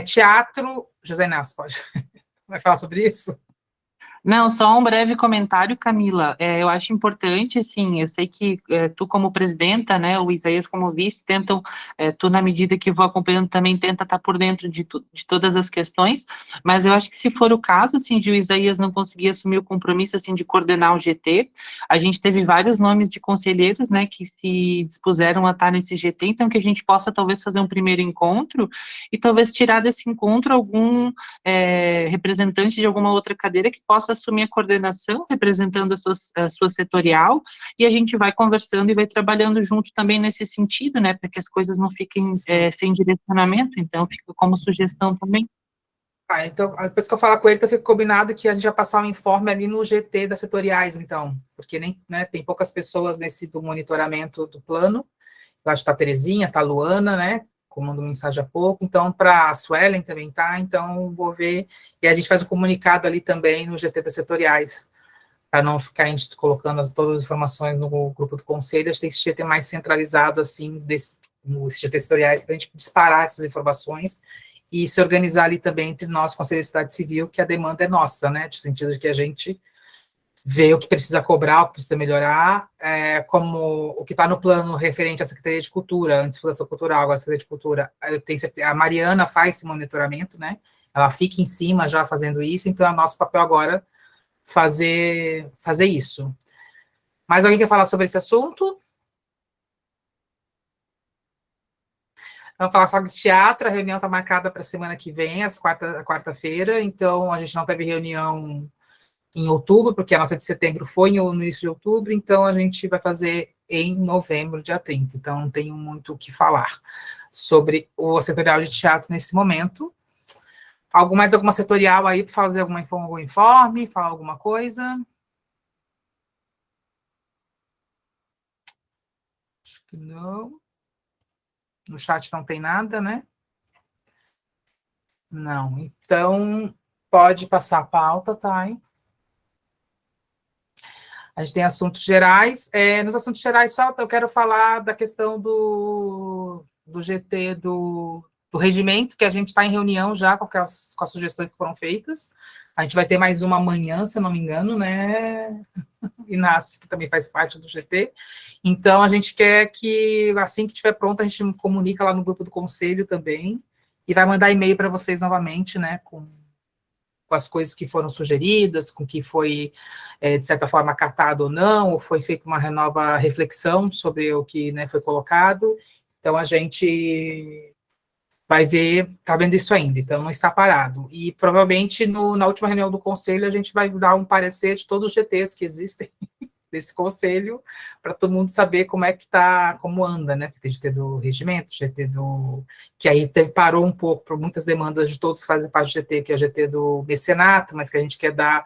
Teatro, José Inácio, pode. Vai falar sobre isso? Não, só um breve comentário, Camila. Eu acho importante, assim, eu sei que tu como presidenta, né, o Isaías como vice, tentam, tu na medida que vou acompanhando também tenta estar por dentro de todas as questões, mas eu acho que se for o caso, assim, de o Isaías não conseguir assumir o compromisso, assim, de coordenar o GT, a gente teve vários nomes de conselheiros, né, que se dispuseram a estar nesse GT, então que a gente possa talvez fazer um primeiro encontro e talvez tirar desse encontro algum representante de alguma outra cadeira que possa assumir a coordenação, representando a sua setorial, e a gente vai conversando e vai trabalhando junto também nesse sentido, né, para que as coisas não fiquem sem direcionamento, então fica como sugestão também. Então, depois que eu falar com ele, então fica combinado que a gente vai passar um informe ali no GT das setoriais, então, porque tem poucas pessoas do monitoramento do plano. Eu acho que está a Terezinha, está a Luana, né, comando mensagem há pouco, então, para a Suelen também tá, então, vou ver, e a gente faz o comunicado ali também no GT das setoriais, para não ficar a gente colocando todas as informações no grupo do conselho, a gente tem esse GT mais centralizado, assim, nos GT setoriais, para a gente disparar essas informações, e se organizar ali também entre nós, Conselho de Cidade Civil, que a demanda é nossa, né, no sentido de que a gente ver o que precisa cobrar, o que precisa melhorar, como o que está no plano referente à Secretaria de Cultura, antes Fundação Cultural, agora Secretaria de Cultura, a Mariana faz esse monitoramento, né, ela fica em cima já fazendo isso, então é nosso papel agora fazer isso. Mais alguém quer falar sobre esse assunto? Vamos falar só de teatro, a reunião está marcada para a semana que vem, quarta-feira, então a gente não teve reunião em outubro, porque a nossa de setembro foi no início de outubro, então a gente vai fazer em novembro, dia 30. Então, não tenho muito o que falar sobre o setorial de teatro nesse momento. Mais alguma setorial aí para fazer algum informe, falar alguma coisa? Acho que não. No chat não tem nada, né? Não. Então, pode passar a pauta, tá? Hein? A gente tem assuntos gerais. Nos assuntos gerais, só eu quero falar da questão do GT do regimento, que a gente está em reunião já com as sugestões que foram feitas. A gente vai ter mais uma amanhã, se eu não me engano, né? Inácio, que também faz parte do GT. Então, a gente quer que, assim que estiver pronto, a gente comunica lá no grupo do conselho também, e vai mandar e-mail para vocês novamente, né, com as coisas que foram sugeridas, com que foi, de certa forma, acatado ou não, ou foi feita uma nova reflexão sobre o que, né, foi colocado. Então, a gente vai ver, está vendo isso ainda, então não está parado. E, provavelmente, na última reunião do conselho, a gente vai dar um parecer de todos os GTs que existem desse conselho, para todo mundo saber como é que está, como anda, né, porque tem GT do regimento, GT do... que aí parou um pouco por muitas demandas de todos que fazem parte do GT, que é o GT do mecenato, mas que a gente quer dar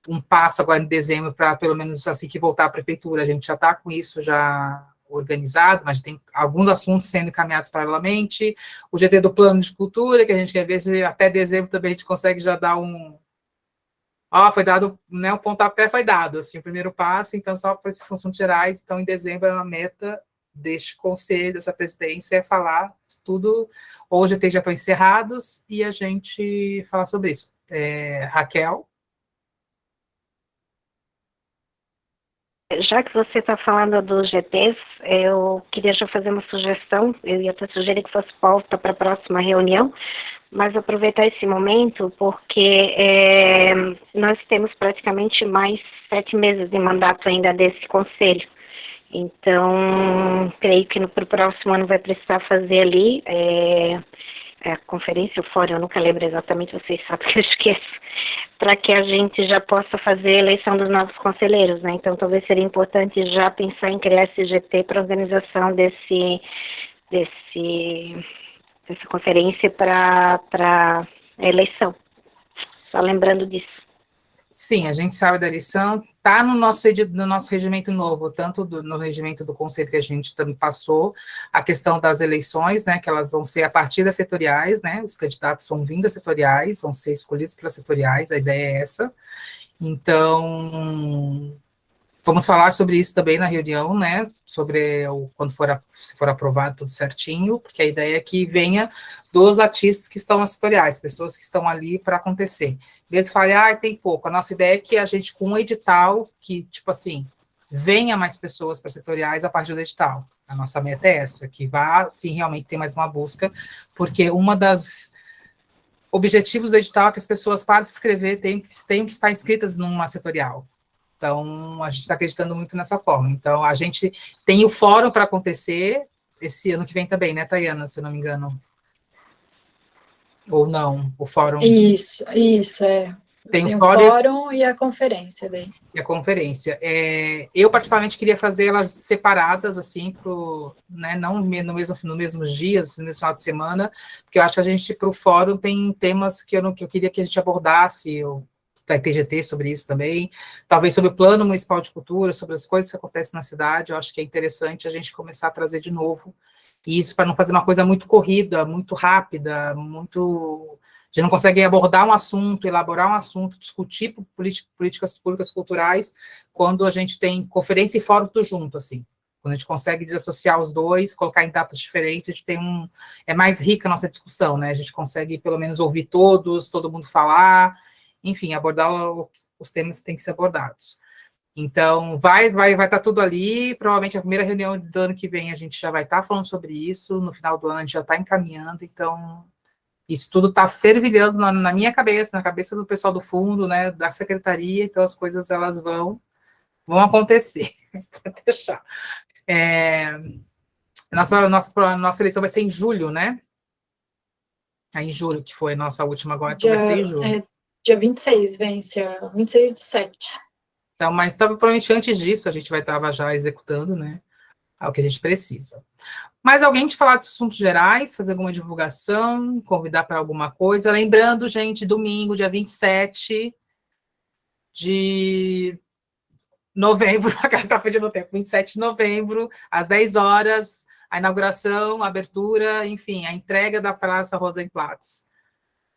um passo agora em dezembro, para pelo menos assim que voltar à prefeitura, a gente já está com isso já organizado, mas tem alguns assuntos sendo encaminhados paralelamente, o GT do plano de cultura, que a gente quer ver se até dezembro também a gente consegue já dar foi dado, né, o pontapé foi dado, assim, o primeiro passo, então, só para esses assuntos gerais, então, em dezembro, a meta deste conselho, dessa presidência, é falar tudo, ou os GT já estão encerrados, e a gente falar sobre isso. Raquel? Já que você está falando dos GTs, eu queria já fazer uma sugestão, eu ia até sugerir que fosse pauta para a próxima reunião, mas aproveitar esse momento porque nós temos praticamente mais 7 meses de mandato ainda desse conselho. Então, creio que para o próximo ano vai precisar fazer ali a conferência, o fórum, eu nunca lembro exatamente, vocês sabem que eu esqueço, para que a gente já possa fazer a eleição dos novos conselheiros, né? Então, talvez seria importante já pensar em criar esse GT para a organização dessa conferência para a eleição. Só lembrando disso. Sim, a gente sabe da eleição, está no nosso regimento novo, tanto no regimento do conselho que a gente também passou, a questão das eleições, né, que elas vão ser a partir das setoriais, né, os candidatos vão vir das setoriais, vão ser escolhidos pelas setoriais, a ideia é essa. Então, vamos falar sobre isso também na reunião, né, sobre se for aprovado tudo certinho, porque a ideia é que venha dos artistas que estão nas setoriais, pessoas que estão ali para acontecer. Eles falam, tem pouco. A nossa ideia é que a gente, com um edital, que, tipo assim, venha mais pessoas para setoriais a partir do edital. A nossa meta é essa, que vá, sim, realmente ter mais uma busca, porque uma das objetivos do edital é que as pessoas, para se inscrever, tenham que estar inscritas numa setorial. Então, a gente está acreditando muito nessa forma. Então, a gente tem o fórum para acontecer esse ano que vem também, né, Tayana, se eu não me engano? Ou não, o fórum... Isso, Tem o fórum e a conferência daí. E a conferência. Eu, particularmente, queria fazer elas separadas, assim, né, não no mesmos dias, no mesmo final de semana, porque eu acho que a gente, para o fórum, tem temas que eu queria que a gente abordasse, da TGT sobre isso também, talvez sobre o plano municipal de cultura, sobre as coisas que acontecem na cidade, eu acho que é interessante a gente começar a trazer de novo, e isso para não fazer uma coisa muito corrida, muito rápida, a gente não consegue abordar um assunto, elaborar um assunto, discutir políticas públicas culturais, quando a gente tem conferência e fórum tudo junto, assim, quando a gente consegue desassociar os dois, colocar em datas diferentes, a gente tem é mais rica a nossa discussão, né, a gente consegue pelo menos ouvir todo mundo falar, enfim, abordar os temas que têm que ser abordados. Então, vai estar tudo ali, provavelmente a primeira reunião do ano que vem a gente já vai estar falando sobre isso, no final do ano a gente já está encaminhando, então, isso tudo está fervilhando na minha cabeça, na cabeça do pessoal do fundo, né, da secretaria, então as coisas, elas vão acontecer, para deixar. Nossa eleição vai ser em julho, né? Em julho, que foi a nossa última agora, então vai ser em julho. Dia 26, vence, 26/7. Então, mas provavelmente antes disso a gente vai estar já executando, né? É o que a gente precisa. Mais alguém de falar de assuntos gerais, fazer alguma divulgação, convidar para alguma coisa? Lembrando, gente, domingo, dia 27 de novembro, a cara está pedindo tempo, 27 de novembro, às 10 horas, a inauguração, a abertura, enfim, a entrega da Praça Rosenplatz.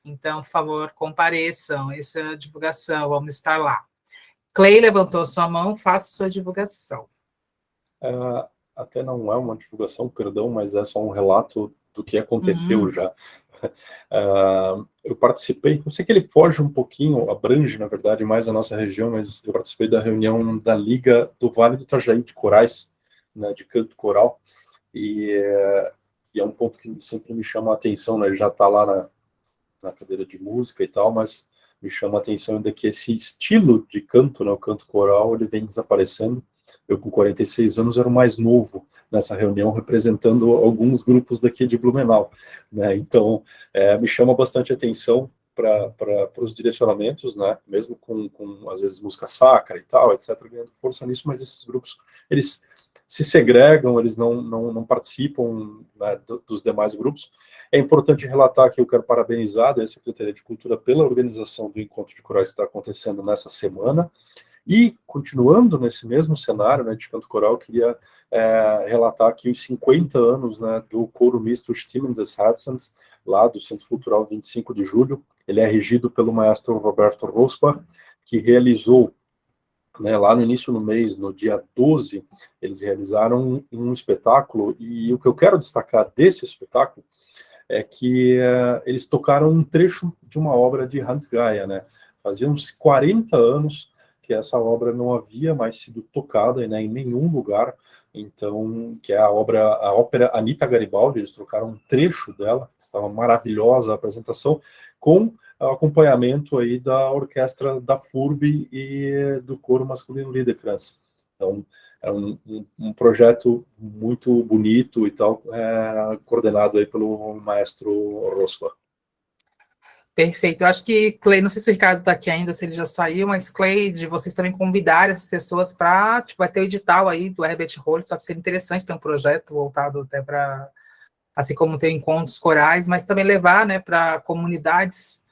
Então, por favor, compareçam, essa é a divulgação, vamos estar lá. Clay levantou sua mão, faça sua divulgação. Até não é uma divulgação, perdão, mas é só um relato do que aconteceu já. Eu participei, eu sei que ele foge um pouquinho, abrange, na verdade, mais a nossa região, mas eu participei da reunião da Liga do Vale do Itajaí de Corais, né, de canto coral, e é um ponto que sempre me chama a atenção, né, ele já está lá na cadeira de música e tal, mas me chama a atenção ainda que esse estilo de canto, né, o canto coral, ele vem desaparecendo. Eu, com 46 anos, era o mais novo nessa reunião, representando alguns grupos daqui de Blumenau, né? Então, me chama bastante atenção para os direcionamentos, né? Mesmo com, às vezes, música sacra e tal, etc., ganhando força nisso, mas esses grupos, eles se segregam, eles não participam, né, dos demais grupos. É importante relatar que eu quero parabenizar a Secretaria de Cultura pela organização do Encontro de Corais que está acontecendo nessa semana. E, continuando nesse mesmo cenário, né, de canto coral, eu queria relatar aqui os 50 anos, né, do coro misto Stimmen des Herzens, lá do Centro Cultural 25 de Julho. Ele é regido pelo maestro Roberto Rosbach, que realizou, né, lá no início do mês, no dia 12, eles realizaram um espetáculo, e o que eu quero destacar desse espetáculo é que eles tocaram um trecho de uma obra de Hans Gaia, né? Fazia uns 40 anos que essa obra não havia mais sido tocada, né, em nenhum lugar, então, que é a ópera Anita Garibaldi. Eles trocaram um trecho dela, estava maravilhosa a apresentação, com acompanhamento aí da orquestra da FURB e do coro masculino Liederkranz. Então, é um projeto muito bonito e tal, coordenado aí pelo maestro Rosbach. Perfeito. Eu acho que, Clay, não sei se o Ricardo está aqui ainda, se ele já saiu, mas, Clay, de vocês também convidarem essas pessoas para, tipo, vai ter o edital aí do Herbert Roll, só que seria interessante ter um projeto voltado até para, assim como ter encontros corais, mas também levar, né, para comunidades.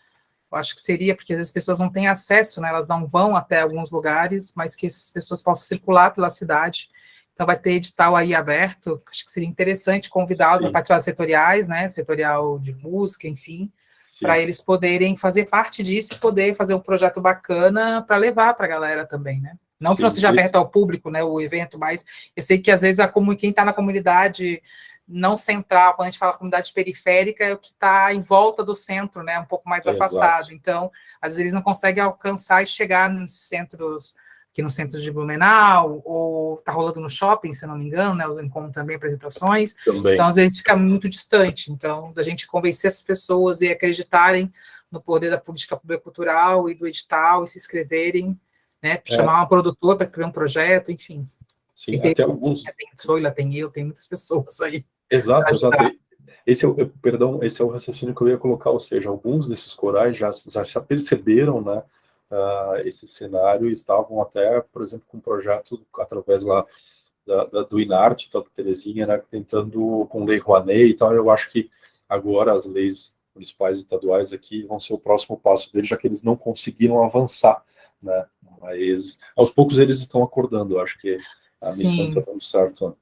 Eu acho que seria, porque às vezes as pessoas não têm acesso, né, elas não vão até alguns lugares, mas que essas pessoas possam circular pela cidade. Então, vai ter edital aí aberto, acho que seria interessante convidá-los a participar das setoriais, né, setorial de música, enfim, para eles poderem fazer parte disso e poder fazer um projeto bacana para levar para a galera também, né? Não que não seja aberto ao público, né, o evento, mas eu sei que às vezes quem está na comunidade não central, quando a gente fala comunidade periférica, é o que está em volta do centro, né, um pouco mais afastado. Então, às vezes eles não conseguem alcançar e chegar nos centros, aqui no centro de Blumenau, ou está rolando no shopping, se não me engano, né, os encontros também, apresentações. Também. Então, às vezes fica muito distante. Então, da gente convencer essas pessoas e acreditarem no poder da política pública cultural e do edital, e se inscreverem, né, chamar uma produtora para escrever um projeto, enfim. Sim, até alguns... Tem Soila, tem eu, tem muitas pessoas aí. Exato. Esse é o raciocínio que eu ia colocar, ou seja, alguns desses corais já perceberam, né, esse cenário, estavam até, por exemplo, com um projeto através lá do INARTE, da Terezinha, né, tentando com lei Rouanet e tal. Eu acho que agora as leis municipais e estaduais aqui vão ser o próximo passo deles, já que eles não conseguiram avançar, né, mas aos poucos eles estão acordando. Eu acho que a missão está dando certo.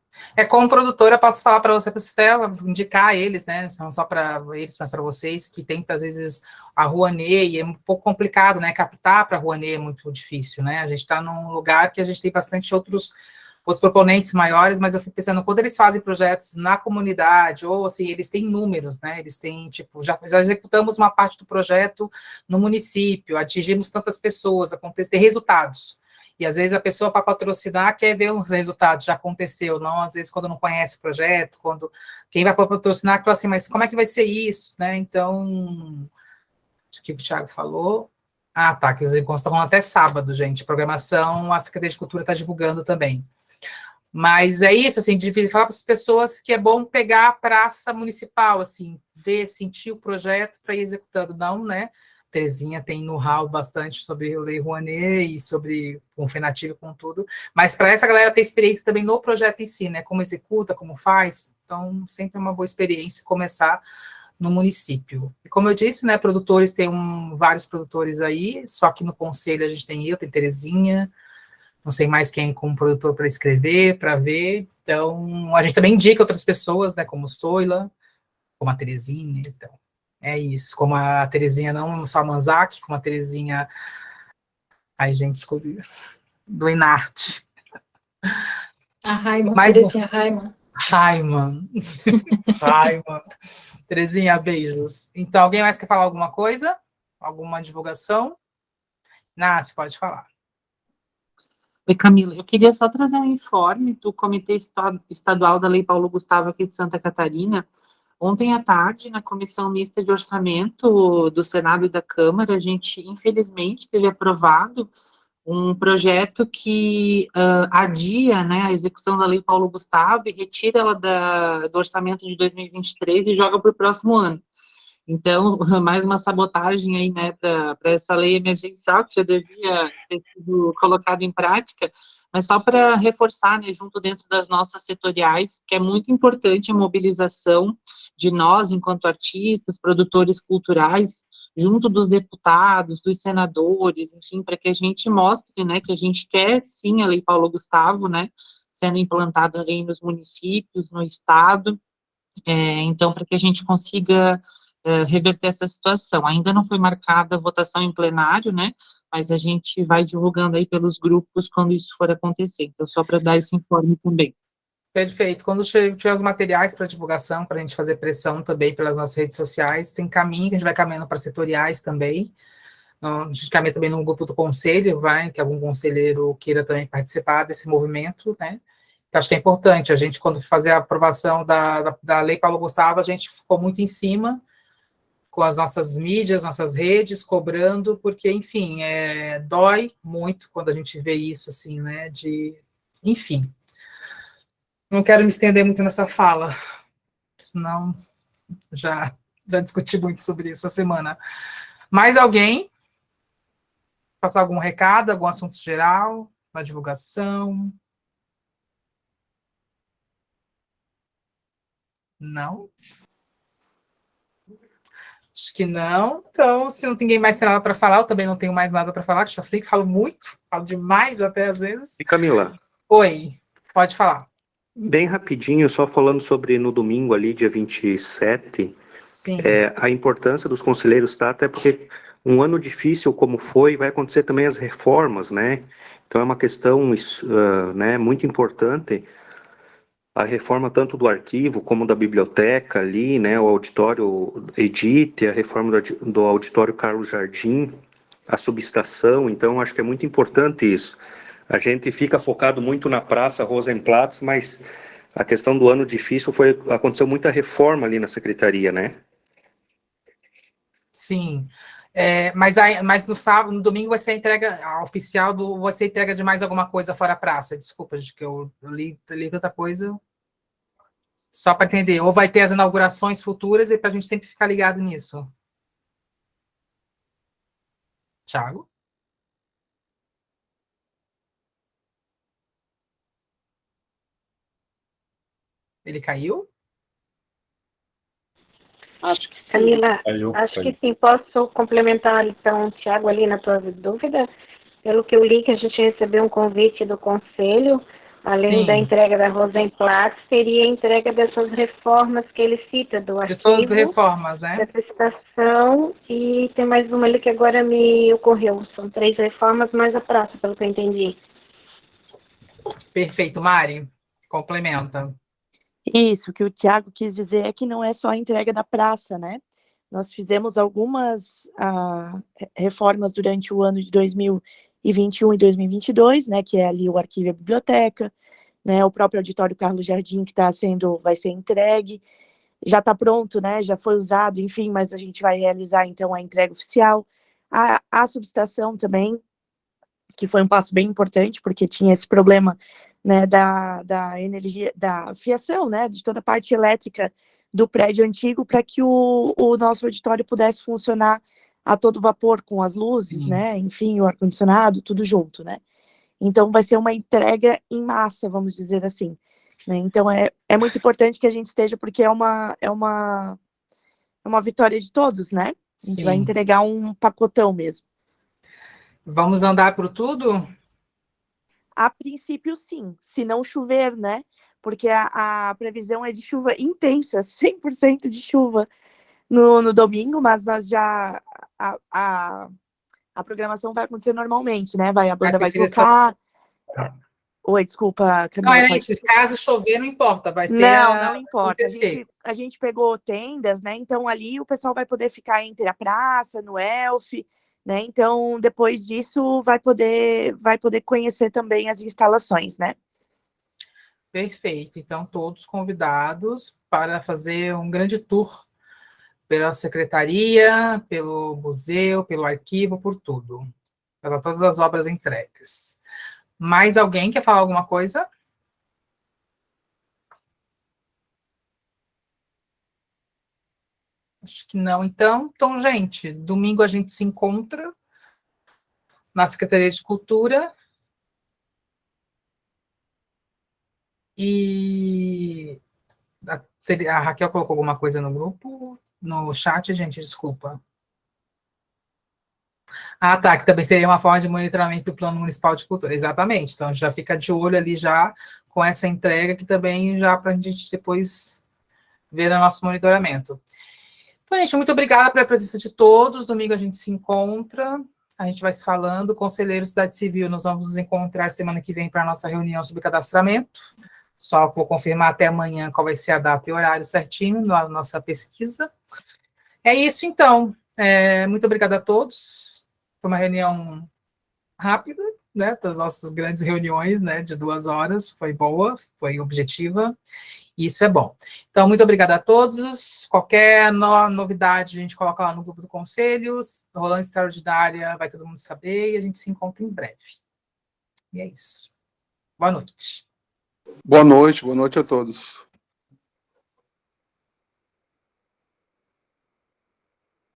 Como produtora, posso falar para você, Stella, indicar eles, né, não só para eles, mas para vocês, que tem, às vezes, a Rouanet, e é um pouco complicado, né, captar para a Rouanet é muito difícil, né, a gente está num lugar que a gente tem bastante outros proponentes maiores, mas eu fico pensando, quando eles fazem projetos na comunidade, ou assim, eles têm números, né, eles têm, tipo, já executamos uma parte do projeto no município, atingimos tantas pessoas, tem resultados. E, às vezes, a pessoa, para patrocinar, quer ver os resultados, já aconteceu, não, às vezes, quando não conhece o projeto, quando quem vai patrocinar, fala assim, mas como é que vai ser isso, né, então, acho que o Thiago falou, tá, que os encontros estão até sábado, gente, programação, a Secretaria de Cultura está divulgando também. Mas é isso, assim, de falar para as pessoas que é bom pegar a praça municipal, assim, ver, sentir o projeto para ir executando, não, né, Terezinha tem know-how bastante sobre Lei Rouanet e sobre com FENATIV, com tudo, mas para essa galera ter experiência também no projeto em si, né, como executa, como faz, então sempre é uma boa experiência começar no município. E como eu disse, né, produtores, tem vários produtores aí, só que no conselho a gente tem Terezinha, não sei mais quem como produtor para escrever, para ver, então a gente também indica outras pessoas, né, como Soila, como a Terezinha, então. É isso, como a Terezinha, não só a Manzac, como a Terezinha, ai gente, descobri, do Enarte. A Raiman, Mas, Terezinha Raiman. Raiman, Terezinha, beijos. Então, alguém mais quer falar alguma coisa? Alguma divulgação? Nácio, pode falar. Oi, Camila, eu queria só trazer um informe do Comitê Estadual da Lei Paulo Gustavo aqui de Santa Catarina. Ontem à tarde, na Comissão Mista de Orçamento do Senado e da Câmara, a gente, infelizmente, teve aprovado um projeto que adia, né, a execução da Lei Paulo Gustavo e retira ela do orçamento de 2023 e joga para o próximo ano. Então, mais uma sabotagem aí, né, para essa lei emergencial que já devia ter sido colocada em prática, mas só para reforçar, né, junto dentro das nossas setoriais, que é muito importante a mobilização de nós, enquanto artistas, produtores culturais, junto dos deputados, dos senadores, enfim, para que a gente mostre, né, que a gente quer, sim, a Lei Paulo Gustavo, né, sendo implantada aí nos municípios, no estado, então, para que a gente consiga reverter essa situação. Ainda não foi marcada a votação em plenário, né, mas a gente vai divulgando aí pelos grupos quando isso for acontecer. Então, só para dar esse informe também. Perfeito. Quando tiver os materiais para divulgação, para a gente fazer pressão também pelas nossas redes sociais, tem caminho que a gente vai caminhando para setoriais também. A gente caminha também no grupo do conselho, que algum conselheiro queira também participar desse movimento, né? Eu acho que é importante. A gente, quando fazer a aprovação da Lei Paulo Gustavo, a gente ficou muito em cima, com as nossas mídias, nossas redes, cobrando, porque, enfim, dói muito quando a gente vê isso, assim, né? Enfim. Não quero me estender muito nessa fala, senão já discuti muito sobre isso essa semana. Mais alguém? Passar algum recado, algum assunto geral, uma divulgação? Não? Acho que não. Então, se não tem ninguém mais tem nada para falar, eu também não tenho mais nada para falar, que já sei que falo muito, falo demais até às vezes. E Camila? Oi, pode falar. Bem rapidinho, só falando sobre no domingo ali, dia 27, Sim. A importância dos conselheiros, tá? Até porque um ano difícil como foi, vai acontecer também as reformas, né? Então é uma questão né, muito importante, a reforma tanto do arquivo como da biblioteca ali, né? O auditório Edith, a reforma do auditório Carlos Jardim, a subestação, então acho que é muito importante isso. A gente fica focado muito na Praça Rosenplatz, mas a questão do ano difícil aconteceu muita reforma ali na secretaria, né? Sim. Mas no sábado, no domingo vai ser a entrega a oficial vai ser entrega de mais alguma coisa fora a praça. Desculpa, gente, que eu li tanta coisa. Só para entender. Ou vai ter as inaugurações futuras e para a gente sempre ficar ligado nisso. Thiago? Ele caiu? Acho que sim. Camila, Caiu. que sim, posso complementar então, Tiago, ali na tua dúvida? Pelo que eu li, que a gente recebeu um convite do Conselho, além Sim. da entrega da Rosenplatz, seria a entrega dessas reformas que ele cita, do arquivo, de todas as reformas, né? da licitação, e tem mais uma ali que agora me ocorreu. São 3 reformas mais a praça, pelo que eu entendi. Perfeito, Mari. Complementa. Isso, o que o Tiago quis dizer é que não é só a entrega da praça, né? Nós fizemos algumas reformas durante o ano de 2021 e 2022, né? Que é ali o arquivo e a biblioteca, né? O próprio auditório Carlos Jardim, que vai ser entregue, já está pronto, né? Já foi usado, enfim, mas a gente vai realizar então a entrega oficial. A subestação também, que foi um passo bem importante, porque tinha esse problema, né, da energia, da fiação, né, de toda a parte elétrica do prédio antigo, para que o nosso auditório pudesse funcionar a todo vapor com as luzes, Sim. né? Enfim, o ar-condicionado, tudo junto, né? Então, vai ser uma entrega em massa, vamos dizer assim. Né? Então, é muito importante que a gente esteja, porque é uma vitória de todos, né? A gente vai Sim. entregar um pacotão mesmo. Vamos andar por tudo? A princípio, sim, se não chover, né? Porque a previsão é de chuva intensa, 100% de chuva no domingo, mas nós já. A programação vai acontecer normalmente, né? A banda vai tocar. Oi, desculpa, Não, Camila. era isso. Caso chover, não importa, vai ter Não importa. acontecer. A gente pegou tendas, né? Então ali o pessoal vai poder ficar entre a praça, no Elf, né? Então depois disso vai poder conhecer também as instalações, né? Perfeito. Então todos convidados para fazer um grande tour pela secretaria, pelo museu, pelo arquivo, por tudo, pelas todas as obras entregues. Mais alguém quer falar alguma coisa? Acho que não. Então, gente, domingo a gente se encontra na Secretaria de Cultura e a Raquel colocou alguma coisa no grupo, no chat, gente, desculpa. Ah, tá, que também seria uma forma de monitoramento do Plano Municipal de Cultura, exatamente. Então, já fica de olho ali já com essa entrega, que também já para a gente depois ver o nosso monitoramento. Então, gente, muito obrigada pela presença de todos. Domingo a gente se encontra, a gente vai se falando. Conselheiro Cidade Civil, nós vamos nos encontrar semana que vem para a nossa reunião sobre cadastramento. Só vou confirmar até amanhã qual vai ser a data e horário certinho na nossa pesquisa. É isso, então. Muito obrigada a todos. Foi uma reunião rápida, né, das nossas grandes reuniões, né, de 2 horas. Foi boa, foi objetiva. Isso é bom. Então, muito obrigada a todos. Qualquer novidade, a gente coloca lá no grupo do Conselho. Rolando Extraordinária, vai todo mundo saber, e a gente se encontra em breve. E é isso. Boa noite. Boa noite a todos.